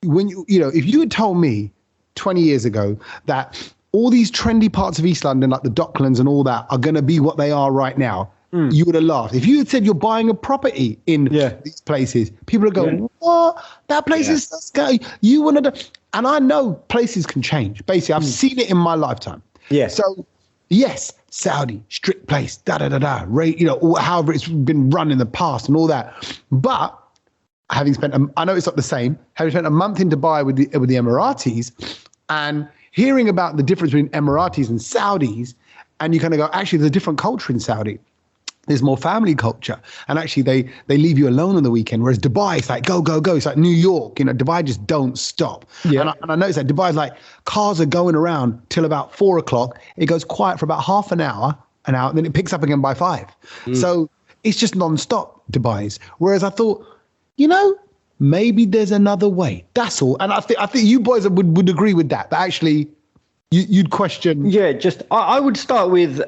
when if you had told me 20 years ago that all these trendy parts of East London, like the Docklands and all that, are going to be what they are right now, you would have laughed. If you had said you're buying a property in these places, people would go, what? That place is so scary. You want to... And I know places can change. Basically, I've seen it in my lifetime. Yeah. So, yes, Saudi, strict place, however it's been run in the past and all that. But having spent, I know it's not the same, having spent a month in Dubai with the Emiratis and hearing about the difference between Emiratis and Saudis, and you kind of go, actually, there's a different culture in Saudi. There's more family culture. And actually, they leave you alone on the weekend. Whereas Dubai, it's like, go, go, go. It's like New York. Dubai just don't stop. Yeah. And I noticed that Dubai's like, cars are going around till about 4 o'clock. It goes quiet for about half an hour, and then it picks up again by 5. So it's just nonstop, Dubai's. Whereas I thought, maybe there's another way. That's all. And I think you boys would agree with that. But actually, you'd question. Yeah, just I would start with...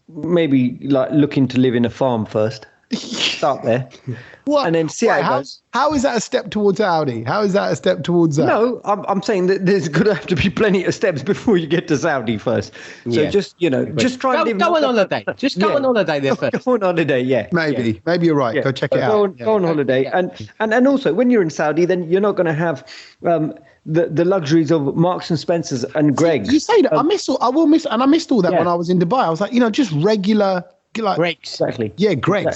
maybe like looking to live in a farm first. Start there. What? And then see how it goes. How is that a step towards Saudi? How is that a step towards that? No, I'm saying that there's going to have to be plenty of steps before you get to Saudi first. So just try and live. Go on holiday. Just go on holiday there first. Go on holiday, yeah. Maybe you're right. Go check it out. Go on holiday. And also when you're in Saudi, then you're not going to have the luxuries of Marks and Spencers and Greggs. You say that. I missed all that when I was in Dubai. I was like, just regular Greggs. Exactly. Yeah, Greggs.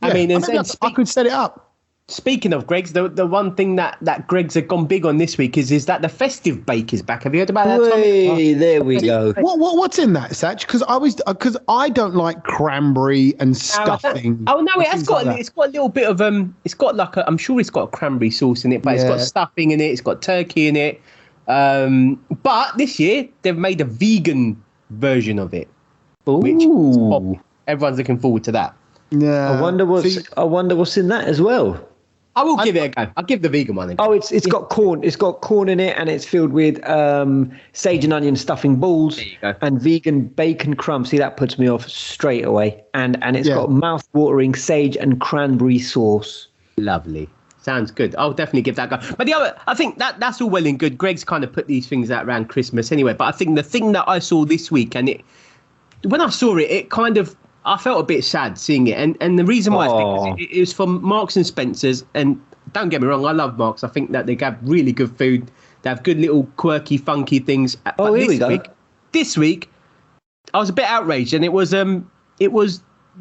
I could set it up. Speaking of Greggs, the one thing that Greggs have gone big on this week is that the festive bake is back. Have you heard about that, Tommy? There we go. What's in that, Satch? Because I don't like cranberry and stuffing. It's got a little bit of it's got like I'm sure it's got a cranberry sauce in it, but it's got stuffing in it. It's got turkey in it. But this year they've made a vegan version of it, which everyone's looking forward to that. Yeah, I wonder what's in that as well. I will give it a go. I'll give the vegan one. Oh, it's got corn. It's got corn in it, and it's filled with sage and onion stuffing balls and vegan bacon crumbs. See, that puts me off straight away. And it's got mouth-watering sage and cranberry sauce. Lovely. Sounds good. I'll definitely give that a go. But I think that's all well and good. Greg's kind of put these things out around Christmas anyway. But I think the thing that I saw this week, and when I saw it, it kind of, I felt a bit sad seeing it. And the reason why is because it was from Marks and Spencer's. And don't get me wrong, I love Marks. I think that they have really good food. They have good little quirky, funky things. Oh, here we go. This week, I was a bit outraged. And it was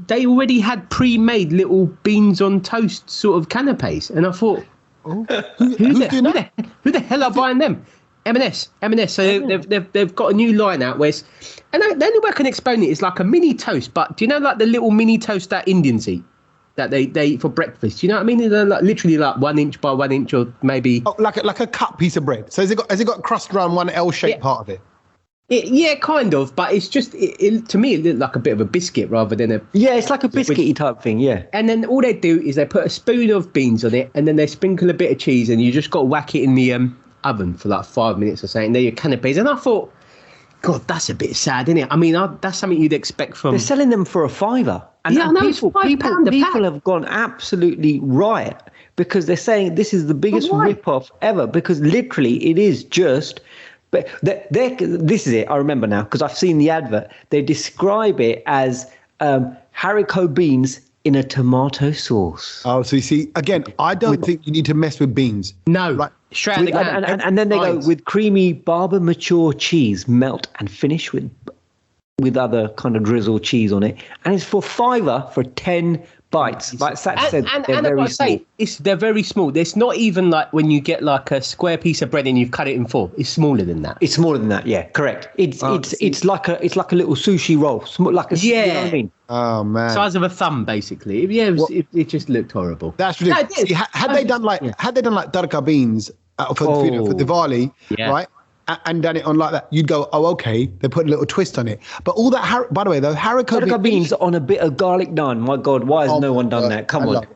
they already had pre-made little beans on toast sort of canapes. And I thought, who the hell are buying them? M&S. So they've got a new line out where and the only way I can explain it is like a mini toast. But do you know like the little mini toast that Indians eat? That they eat for breakfast? Do you know what I mean? They're like, literally like 1 inch by 1 inch or maybe... Oh, like a cut piece of bread. So has it got crust around one L-shaped part of it? Yeah, kind of, but it's just to me it looked like a bit of a biscuit rather than a... Yeah, it's like a biscuity type thing, yeah. And then all they do is they put a spoon of beans on it and then they sprinkle a bit of cheese and you just got to whack it in the oven for like 5 minutes or something. They're your canapes. And I thought, God, that's a bit sad, isn't it? I mean, that's something you'd expect from... They're selling them for $5. And people have gone absolutely riot because they're saying this is the biggest rip-off ever because literally it is just... But this is it. I remember now because I've seen the advert. They describe it as haricot beans in a tomato sauce. Oh, so you see, again, I don't think you need to mess with beans. No, right. Straight out the can. And then they go with creamy Barber mature cheese, melt and finish with other kind of drizzled cheese on it. And it's for $5 for 10 bites. Like Sat said, they're very small. They're very small. It's not even like when you get like a square piece of bread and you've cut it in four. It's smaller than that. It's smaller than that. Yeah, correct. It's like a little sushi roll. Like a, you know what I mean? Oh man, size of a thumb basically. Yeah, it just looked horrible. That's ridiculous. No, had they done like tadka beans for Diwali, right? And done it on like that, you'd go, oh, okay, they put a little twist on it. But all that, by the way, though, haricot beans on a bit of garlic naan. My God, why has no one done that? Come on.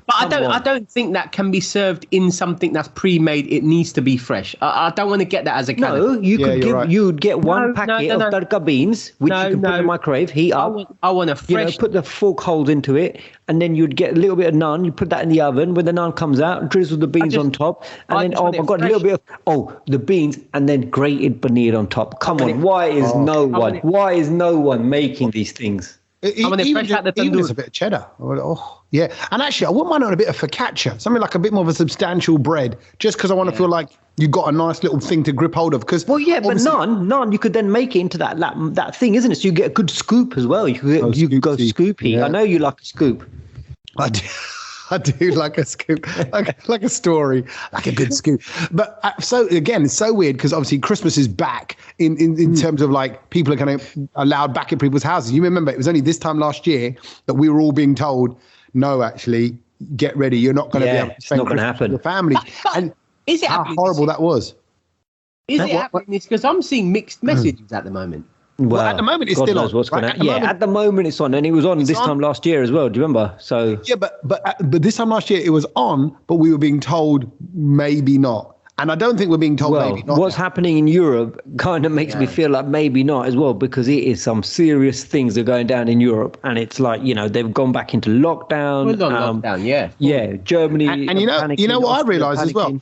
But I don't think that can be served in something that's pre-made. It needs to be fresh. I don't want to get that as a kind No, you'd get one packet of tadka beans, which you can put in the microwave, heat up. I want a fresh... put the fork holes into it, and then you'd get a little bit of naan. You put that in the oven. When the naan comes out, drizzle the beans on top. And then, oh, my God, a little bit of, the beans, and then grated paneer on top. Come on, why is no one making these things? Even just a bit of cheddar. Yeah. And actually, I wouldn't mind on a bit of focaccia, something like a bit more of a substantial bread, just because I want to feel like you've got a nice little thing to grip hold of. But naan, you could then make it into that thing, isn't it? So you get a good scoop as well. You could go scoopy. Yeah. I know you like a scoop. I do like a scoop, like a story, like a good scoop. But so again, it's so weird because obviously Christmas is back in terms of like people are kind of allowed back at people's houses. You remember it was only this time last year that we were all being told, no, actually, get ready. You're not going to be able to spend Christmas with your family. And is it how horrible that was? Is it happening? Because I'm seeing mixed messages at the moment. Well, at the moment it's still on. What's going on? At the moment it's on, and it was on this time last year as well. Do you remember? So yeah, but this time last year it was on, but we were being told maybe not. And I don't think we're being told maybe not. What's happening in Europe kind of makes me feel like maybe not as well, because it is some serious things that are going down in Europe, and it's like they've gone back into lockdown. We're on lockdown, Germany. And you know what I realised as well,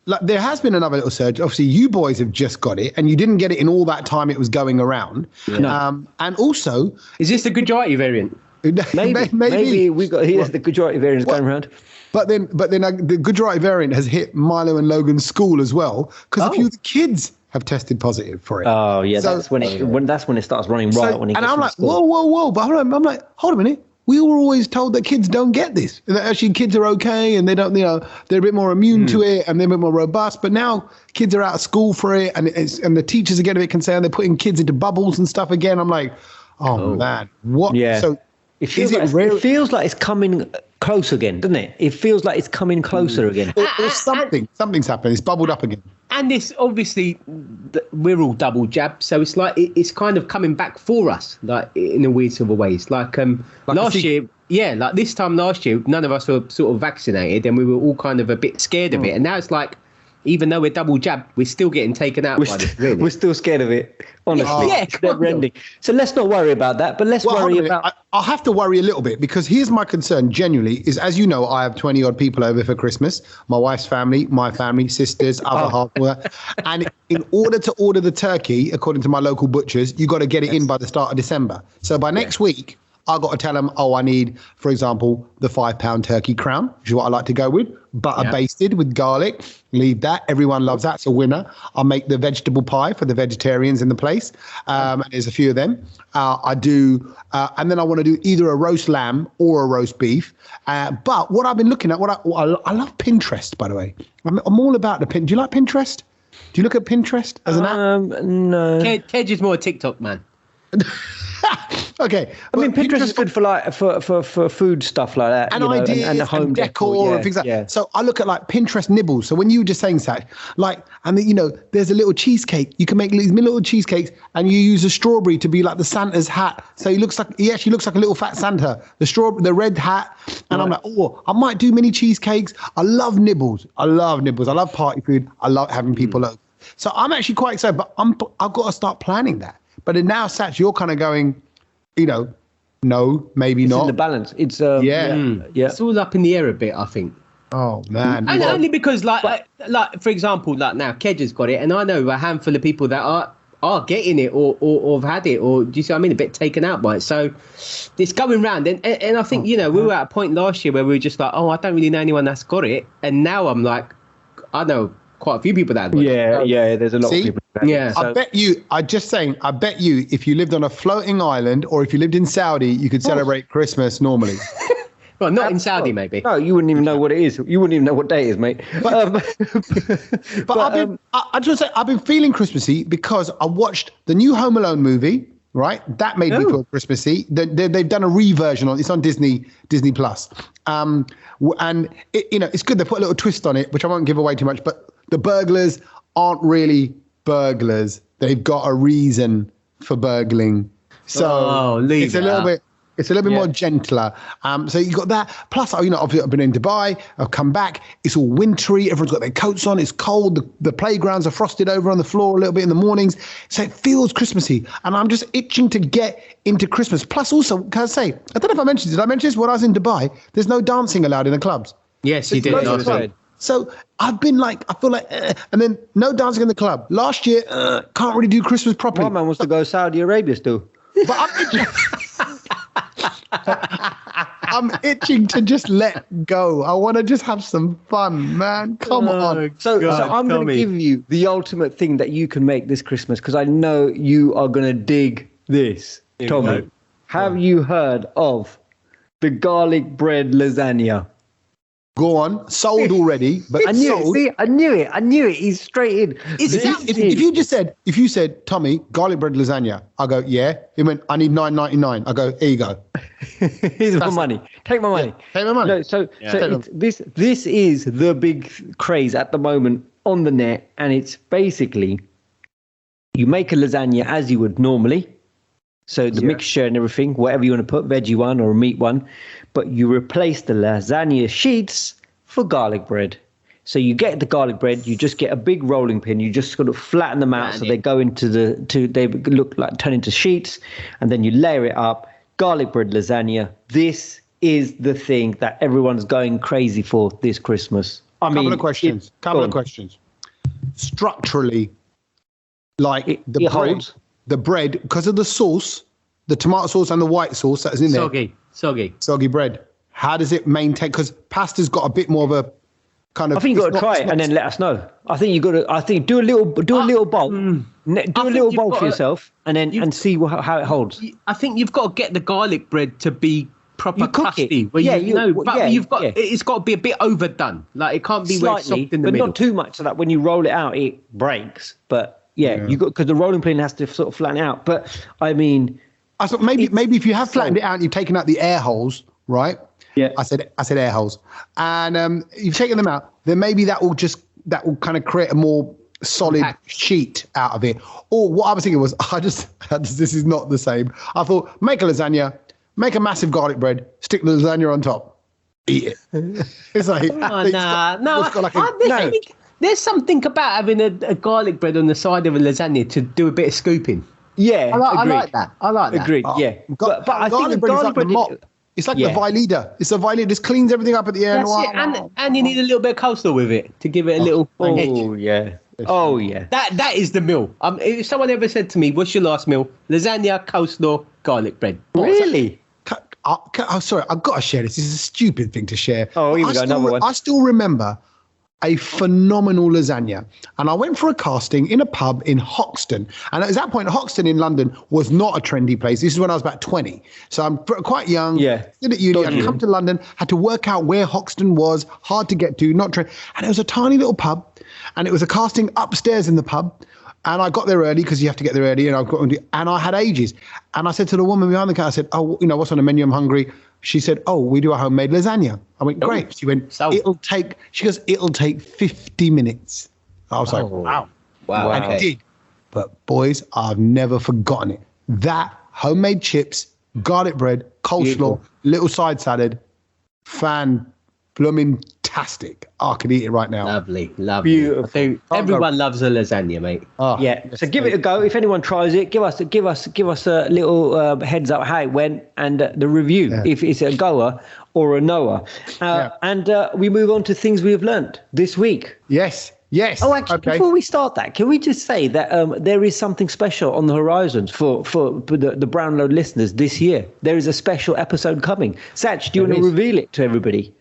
like there has been another little surge. Obviously, you boys have just got it, and you didn't get it in all that time it was going around. Yeah. No. And also, is this the Gujarati variant? Maybe we got the Gujarati variant going around. But then the Gujarati variant has hit Milo and Logan's school as well, because a few of the kids have tested positive for it. Oh yeah, so, that's when it starts running riot. When it and I'm like, whoa! But I'm like, hold a minute. We were always told that kids don't get this. That actually kids are okay and they don't, they're a bit more immune to it and they're a bit more robust. But now kids are out of school for it, and the teachers are getting a bit concerned. They're putting kids into bubbles and stuff again. I'm like, oh man, what? Yeah. So It feels like it's coming close again, doesn't it? It feels like it's coming closer again. Or something's happened. It's bubbled up again. And this, obviously, we're all double jabbed, so it's like it's kind of coming back for us, like in a weird sort of ways. Like last year, like this time last year, none of us were sort of vaccinated, and we were all kind of a bit scared of it. And now it's like, even though we're double jabbed, we're still getting taken out by it. Really. We're still scared of it, honestly. So let's not worry about that, but let's worry about... I'll have to worry a little bit, because here's my concern genuinely is, as you know, I have 20 odd people over for Christmas, my wife's family, my family, sisters, other half. And in order to order the turkey, according to my local butchers, you got to get it in by the start of December. So by next week, I got to tell them, I need, for example, the £5 turkey crown, which is what I like to go with. Butter basted with garlic. Leave that. Everyone loves that. It's a winner. I'll make the vegetable pie for the vegetarians in the place. And there's a few of them. I do. And then I want to do either a roast lamb or a roast beef. But what I've been looking at, I love Pinterest, by the way. I'm all about the Pinterest. Do you like Pinterest? Do you look at Pinterest as an app? No. Tej is more a TikTok man. Okay, I mean, Pinterest is good for like for food stuff like that, and ideas, and the home decor and things like that. So I look at like Pinterest nibbles. So when you were just saying that, like, and there's a little cheesecake. You can make these little cheesecakes, and you use a strawberry to be like the Santa's hat. So he actually looks like a little fat Santa. The red hat, and I'm like, I might do mini cheesecakes. I love nibbles. I love party food. I love having people over. So I'm actually quite excited, but I've got to start planning that. But now, Satch, you're kind of going, no, maybe not. It's in the balance. It's It's all up in the air a bit, I think. Oh man! And only because, like for example, like now Kedge has got it, and I know a handful of people that are getting it or have had it, or do you see what I mean? A bit taken out by it. So it's going round, and I think we were at a point last year where we were just like, I don't really know anyone that's got it, and now I'm like, I know quite a few people that have got it. Yeah. There's a lot of people. Yeah, I bet you. I bet you, if you lived on a floating island or if you lived in Saudi, you could celebrate Christmas normally. Well, not in Saudi, maybe. No, you wouldn't even know what it is. You wouldn't even know what day it is, mate. I've been feeling Christmassy because I watched the new Home Alone movie. Right, that made me feel Christmassy. They've done a reversion on. It's on Disney Plus, and it's good. They put a little twist on it, which I won't give away too much. But the burglars aren't really burglars. They've got a reason for burgling. So it's a little bit. It's a little bit more gentler. So you got that. Plus, obviously I've been in Dubai. I've come back. It's all wintry. Everyone's got their coats on. It's cold. The playgrounds are frosted over on the floor a little bit in the mornings. So it feels Christmassy. And I'm just itching to get into Christmas. Plus, also, can I say, I don't know if I mentioned this. Did I mention this when I was in Dubai? There's no dancing allowed in the clubs. Yes, you did. So I've been like, I feel like, and then no dancing in the club. Last year, can't really do Christmas properly. My man wants to go Saudi Arabia still. But I'm itching to just let go. I want to just have some fun, man. Come on. So I'm going to give you the ultimate thing that you can make this Christmas, because I know you are going to dig this. Tommy, have you heard of the garlic bread lasagna? Go on. Sold already, but I knew it. See, I knew it. He's straight in. If you said, Tommy, garlic bread lasagna, I go, yeah. He went, I need $9.99. I go, here you go. Here's my money. Take my money. Take my money. No, this is the big craze at the moment on the net, and it's basically you make a lasagna as you would normally. So the mixture and everything, whatever you want to put, veggie one or a meat one, but you replace the lasagna sheets for garlic bread. So you get the garlic bread, you just get a big rolling pin, you just sort of flatten them out so they go they turn into sheets, and then you layer it up. Garlic bread lasagna. This is the thing that everyone's going crazy for this Christmas. Couple of questions. Structurally, like the bread, because of the sauce, the tomato sauce and the white sauce that's in there. Soggy bread. How does it maintain? Because pasta's got a bit more of a kind of. I think you got to try it and then let us know. I think you got to. I think do a little bowl. Do a little bowl for yourself, and then and see how it holds. I think you've got to get the garlic bread to be proper crusty. It's got to be a bit overdone. Like it can't be very soft in the middle, but not too much so that when you roll it out, it breaks. But you got, because the rolling pin has to sort of flatten out. But I mean, I thought maybe if you have flattened it out and you've taken out the air holes, right? Yeah. I said air holes, and you've taken them out. Then maybe that will kind of create a more solid sheet out of it. Or what I was thinking was, this is not the same. I thought, make a lasagna, make a massive garlic bread, stick the lasagna on top, eat it. It's like, there's something about having a garlic bread on the side of a lasagna to do a bit of scooping. Yeah, I like that. Agreed. Yeah, but I think the garlic bread. It's like the Vileda. It's a Vileda. Just cleans everything up at the end. And you need a little bit of coleslaw with it to give it a little. Yeah. Oh yeah. That is the meal. If someone ever said to me, "What's your last meal?" Lasagna, coleslaw, garlic bread. Really? Sorry, I've got to share this. This is a stupid thing to share. Oh, here we go. Another one. I still remember a phenomenal lasagna. And I went for a casting in a pub in Hoxton. And at that point, Hoxton in London was not a trendy place. This is when I was about 20. So I'm quite young. Yeah. Still at uni. I'd come to London, had to work out where Hoxton was, hard to get to, not trendy. And it was a tiny little pub. And it was a casting upstairs in the pub. And I got there early because you have to get there early. And I had ages. And I said to the woman behind the counter, I said, "Oh, what's on the menu? I'm hungry." She said, "Oh, we do a homemade lasagna." I went, "Great." She went, it'll take 50 minutes. I was like, wow. And it did. But boys, I've never forgotten it. That homemade chips, garlic bread, coleslaw, little side salad, blooming-tastic. I could eat it right now. Lovely. Beautiful. Everyone loves a lasagna, mate. So give it a go. If anyone tries it, give us a little heads up how it went and the review, if it's a goer or a knower. And we move on to things we have learnt this week. Yes. Oh, actually, before we start that, can we just say that there is something special on the horizons for the Brownload listeners this year? There is a special episode coming. Satch, do you want to reveal it to everybody?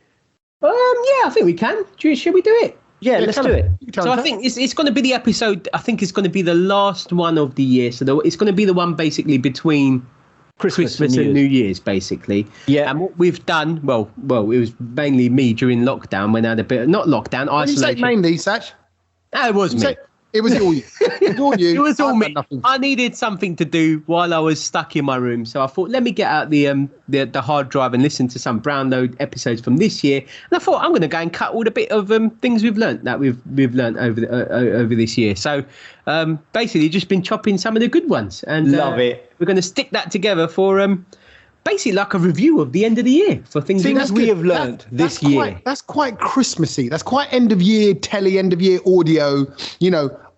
I think we can. Should we do it? Yeah, let's do it. So I think it's going to be the episode. I think it's going to be the last one of the year. So it's going to be the one basically between Christmas and New Year's, basically. Yeah. And what we've done, well, it was mainly me during lockdown when I had a bit, not lockdown, isolation. You say mainly, Satch? No, it was me. It was all you. It was all me. I needed something to do while I was stuck in my room, so I thought, let me get out the hard drive and listen to some Brownload episodes from this year. And I thought, I'm going to go and cut all the bit of things we've learnt over this year. So basically, just been chopping some of the good ones, and love it. We're going to stick that together for basically like a review of the end of the year for things we have learned this year. That's quite Christmassy. That's quite end of year telly, end of year audio.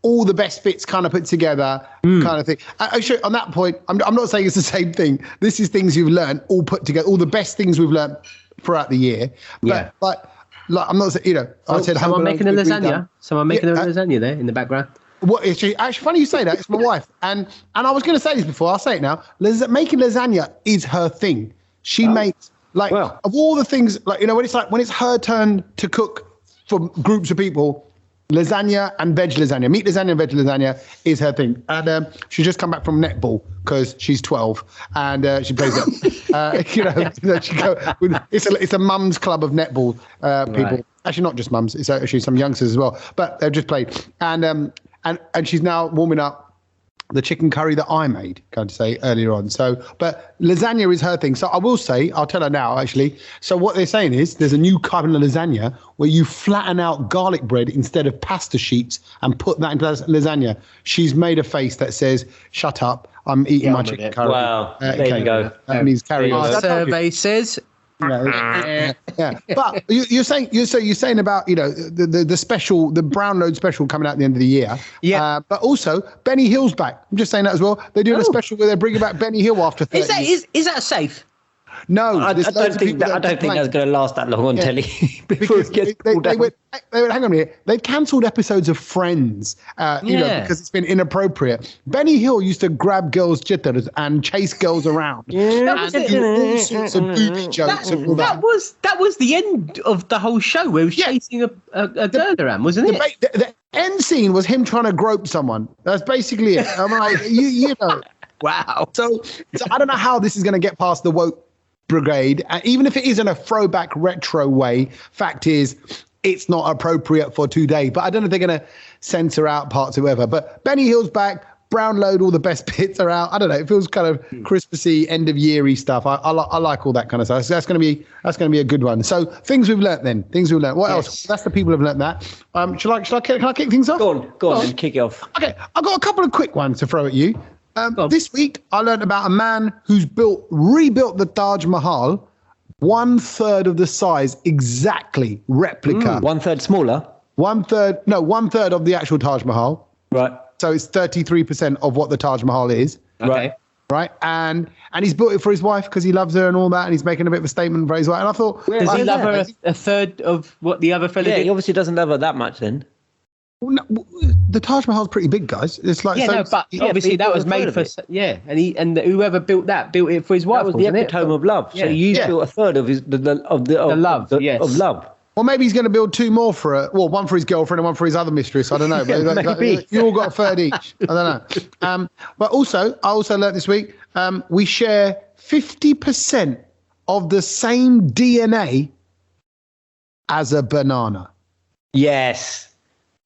All the best bits kind of put together, kind of thing. Actually, on that point, I'm not saying it's the same thing. This is things you've learned, all put together, all the best things we've learned throughout the year. But like I'm not saying, I said, someone making a lasagna. Someone making a lasagna there in the background. What actually funny you say that. It's my wife, and I was going to say this before. I'll say it now. Making lasagna is her thing. She makes of all the things, when it's her turn to cook for groups of people. Lasagna and veg lasagna, meat lasagna and veg lasagna is her thing. And she's just come back from netball because she's 12 and she plays it. It's a mum's club of netball people. Right. Actually, not just mums. It's actually some youngsters as well. But they've just played. And she's now warming up the chicken curry that I made, going to say earlier on. So, but lasagna is her thing. So I will say, I'll tell her now, actually. So what they're saying is there's a new kind of lasagna where you flatten out garlic bread instead of pasta sheets and put that into lasagna. She's made a face that says, "Shut up, I'm eating my chicken curry." Wow, there you go. That means carry on. Our survey says... Yeah. But you're saying about the special, the Brownload special coming out at the end of the year. Yeah. But also Benny Hill's back. I'm just saying that as well. They're doing a special where they're bringing back Benny Hill after 30 years. Is that safe? No, I don't think that's going to last that long on telly before it gets pulled out. They went, hang on a minute. They've cancelled episodes of Friends, because it's been inappropriate. Benny Hill used to grab girls' jitters and chase girls around. Yeah, and do all sorts of booby jokes and all that. That was the end of the whole show where he was chasing a girl around, wasn't it? The end scene was him trying to grope someone. That's basically it. I'm like, Wow. So I don't know how this is going to get past the woke brigade, even if it is in a throwback retro way. Fact is, it's not appropriate for today. But I don't know if they're going to censor out parts or whatever. But Benny Hill's back. Brownload all the best bits are out. I don't know. It feels kind of Christmassy, end of yeary stuff. I like all that kind of stuff. So that's going to be a good one. So things we've learnt then. What else? That's the people who've learnt that. Can I kick things off? Go on and kick it off. Okay, I've got a couple of quick ones to throw at you. This week I learnt about a man who's rebuilt the Taj Mahal 1/3 of the size, exactly replica. 1/3 smaller. 1/3 of the actual Taj Mahal. Right. So it's 33% of what the Taj Mahal is. Okay. Right. And he's built it for his wife because he loves her and all that. And he's making a bit of a statement for his wife. And I thought, does he love her a third of what the other fella did? He obviously doesn't love her that much then. Well, no, the Taj Mahal's pretty big, guys. It's like obviously that was made for and whoever built it for his wife. That was the epitome of love. So you built a third of love. Of love. Well, maybe he's going to build two more one for his girlfriend and one for his other mistress. I don't know. Maybe. You all got a third each. I don't know. But I also learned this week, we share 50% of the same DNA as a banana. Yes.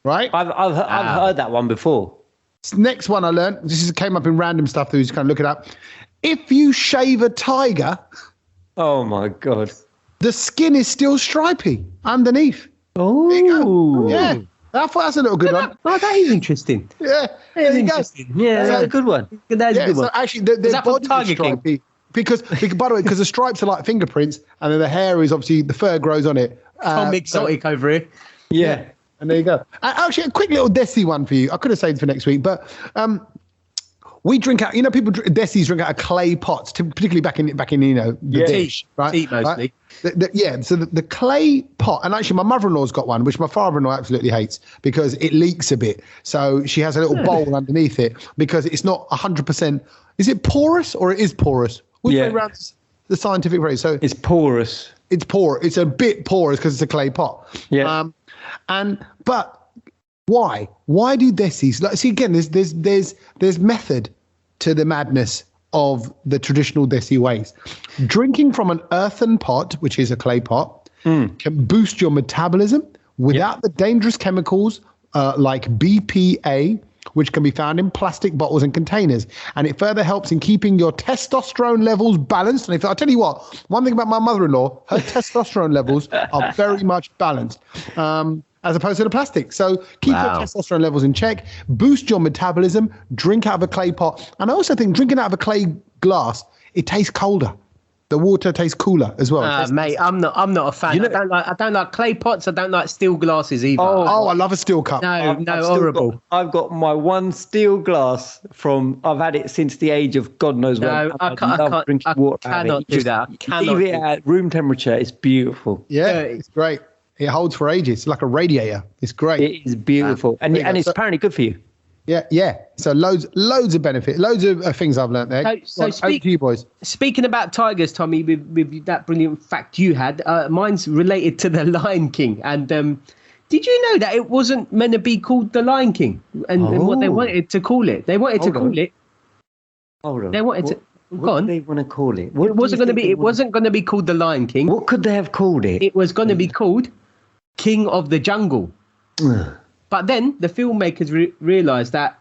Right? I've heard that one before. Next one I learned, came up in random stuff that we just kind of look it up. If you shave a tiger... Oh, my God. The skin is still stripy underneath. Oh, there you go. Yeah. I thought that's a little good one. Oh, that is interesting. Yeah. That is interesting. Yeah, that's a good one. That is a good one. So actually, the body is stripy. Because, by the way, because the stripes are like fingerprints, and then the hair is obviously, the fur grows on it. Tom Exotic over here. Yeah. And there you go. Actually, a quick little Desi one for you. I could have saved it for next week, but we drink out. People Desis drink out of clay pots, particularly back in the dish, right? Tea mostly. Right? So the clay pot, and actually my mother-in-law's got one, which my father-in-law absolutely hates because it leaks a bit. So she has a little bowl underneath it because it's not 100%. Is it porous or it is porous? Which way around the scientific phrase? So it's porous. It's porous. It's a bit porous because it's a clay pot. Yeah. But why? Why do Desis? See again, there's method to the madness of the traditional Desi ways. Drinking from an earthen pot, which is a clay pot, can boost your metabolism without the dangerous chemicals like BPA, which can be found in plastic bottles and containers. And it further helps in keeping your testosterone levels balanced. And I'll tell you what, one thing about my mother-in-law, her testosterone levels are very much balanced. As opposed to the plastic. So keep your testosterone levels in check, boost your metabolism, drink out of a clay pot. And I also think drinking out of a clay glass, it tastes colder. The water tastes cooler as well. Mate, I'm not a fan. I don't like clay pots. I don't like steel glasses either. Oh, I love a steel cup. No, horrible. I've got my one steel glass I've had it since the age of God knows when. No, I cannot do that. Leave it at room temperature. It's beautiful. Yeah, it's great. It holds for ages. It's like a radiator. It's great. It is beautiful. And it's apparently good for you. Yeah. So loads of benefit. Loads of things I've learned there. Over to you, boys. Speaking about tigers, Tommy, with that brilliant fact you had, mine's related to the Lion King. And did you know that it wasn't meant to be called the Lion King? And what they wanted to call it. They wanted to call it. Hold on. They wanted to. What did they want to call it? It wasn't going to be called the Lion King. What could they have called it? It was going to be called King of the Jungle. But then the filmmakers realised that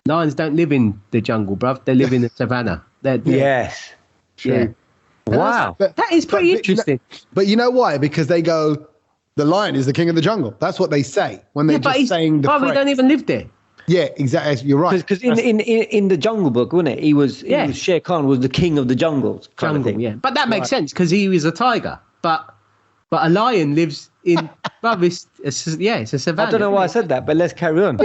lions don't live in the jungle, bruv. They live in the savannah. Yes. True. Yeah. Wow. That is pretty interesting. But you know why? Because they go, the lion is the king of the jungle. That's what they say when they're just saying the phrase. We don't even live there. Yeah, exactly. You're right. Because in the Jungle Book, wasn't it? Shere Khan was the king of the jungle. Yeah. But that makes sense because he was a tiger. But a lion lives in. It's a savannah. I don't know why I said that, but let's carry on.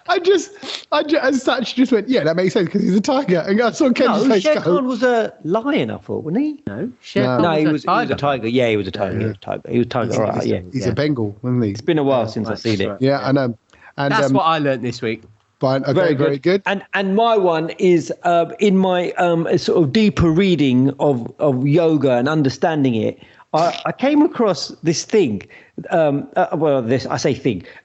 I just as such just went, yeah, that makes sense because he's a tiger. And I saw Ken's face Shere Khan was a lion, I thought, wasn't he? No, he was a tiger. Yeah, he was a tiger. Yeah. He was a tiger. All right, He's a Bengal, wasn't he? It's been a while since I've seen it. Yeah, I know. And that's what I learned this week. Fine. Okay, very good. And my one is in my sort of deeper reading of yoga and understanding it. I came across this thing.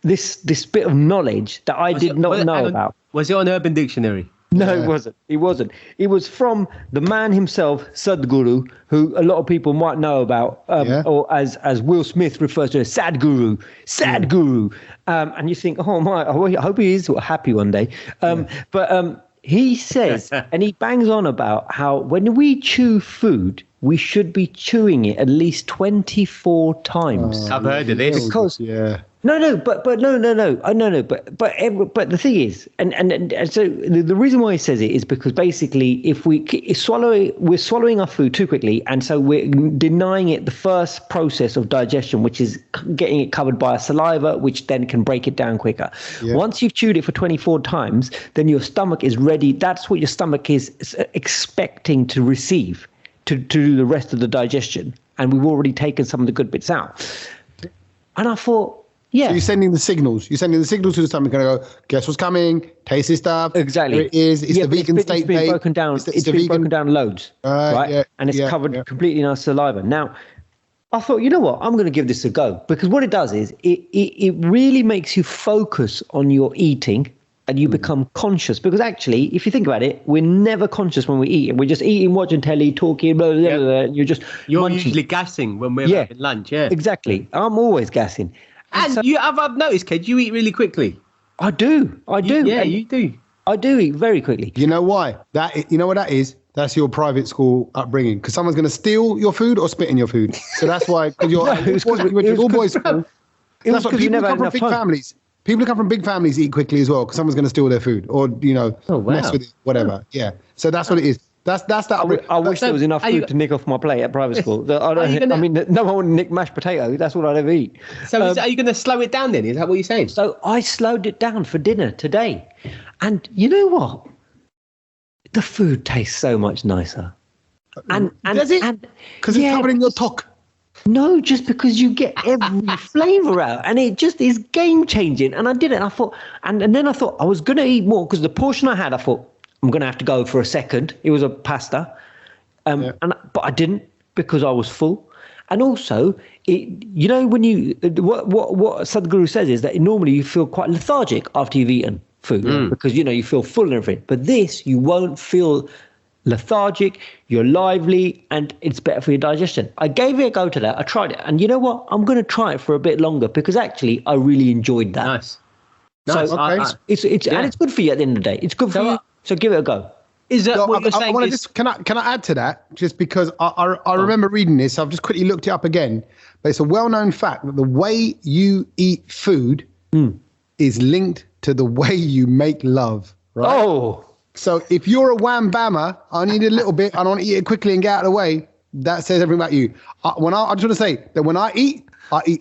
This bit of knowledge that I did not know about. Was it on Urban Dictionary? No, it wasn't. It wasn't. It was from the man himself, Sadhguru, who a lot of people might know about, or as Will Smith refers to as Sadhguru. And you think, oh my, I hope he is happy one day. But he says, and he bangs on about how when we chew food, we should be chewing it at least 24 times. I've heard of this. Because but the thing is, and so the reason why he says it is because basically if we're swallowing our food too quickly, and so we're denying it the first process of digestion, which is getting it covered by our saliva, which then can break it down quicker. Once you've chewed it for 24 times, then your stomach is ready. That's what your stomach is expecting to receive to do the rest of the digestion, and we've already taken some of the good bits out. And I thought, so you're sending the signals. You're sending the signals to the stomach. Going to go, guess what's coming? Taste this stuff. Exactly. Here it is. It's the vegan state. It's been broken down. It's been broken down loads, right? And it's covered completely in our saliva. Now, I thought, you know what? I'm going to give this a go, because what it does is it really makes you focus on your eating, and you become conscious. Because actually, if you think about it, we're never conscious when we eat. We're just eating, watching telly, talking, blah, blah, blah, and you're munching. Usually gassing when we're having lunch. Yeah, exactly. I'm always gassing. And so, I've noticed, Ked, you eat really quickly. I do. You do. I do eat very quickly. You know why? You know what that is? That's your private school upbringing. Because someone's going to steal your food or spit in your food. So that's why. Because you're all boys school. That's what people come from big families. People who come from big families eat quickly as well, because someone's going to steal their food or mess with it, whatever. Yeah. So that's what it is. That's that. I wish there was enough food to nick off my plate at private school. I mean, no one would nick mashed potato. That's all I'd ever eat. So are you going to slow it down then? Is that what you're saying? So I slowed it down for dinner today. And you know what? The food tastes so much nicer. And does it? Because it's covered in your talk. No, just because you get every flavour out, and it just is game changing. And I did it. And I thought, and then I thought I was going to eat more, because the portion I had, I thought, I'm going to have to go for a second. It was a pasta. But I didn't, because I was full. And also, when what Sadhguru says is that normally you feel quite lethargic after you've eaten food, because, you feel full and everything. But this, you won't feel lethargic, you're lively, and it's better for your digestion. I gave it a go to that. I tried it. And you know what? I'm going to try it for a bit longer, because actually I really enjoyed that. Nice. So okay. And it's good for you at the end of the day. It's good for you. So give it a go. Is that what you're saying? Can I add to that? Just because I remember reading this, I've just quickly looked it up again. But it's a well-known fact that the way you eat food is linked to the way you make love. Right? Oh. So if you're a wham bammer, I need a little bit, I don't want to eat it quickly and get out of the way. That says everything about you. I just want to say that when I eat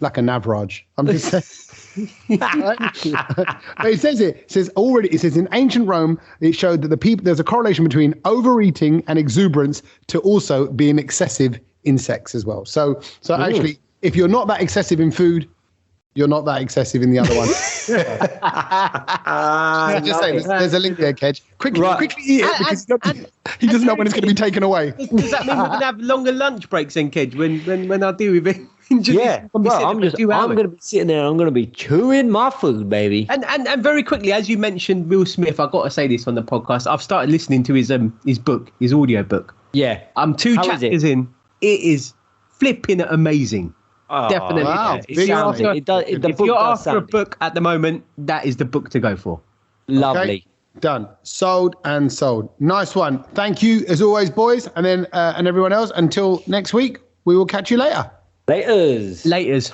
like a Navraj. I'm just saying. But it says in ancient Rome, it showed that there's a correlation between overeating and exuberance to also being excessive in sex as well. So actually, if you're not that excessive in food, you're not that excessive in the other one. Just saying, there's a link there, Kedge. Quickly eat it, because he doesn't know when it's going to be taken away. Does that mean we're going to have longer lunch breaks then, Kedge, when I do with it? I'm going to be sitting there. I'm going to be chewing my food, baby. And very quickly, as you mentioned, Will Smith, I've got to say this on the podcast. I've started listening to his book, his audio book. Yeah, I'm 2 chapters in. It is flipping amazing. Oh, definitely. Wow. If you're after a book at the moment, that is the book to go for. Lovely. Okay. Done. Sold and sold. Nice one. Thank you as always, boys, and then and everyone else. Until next week, we will catch you later. Laters.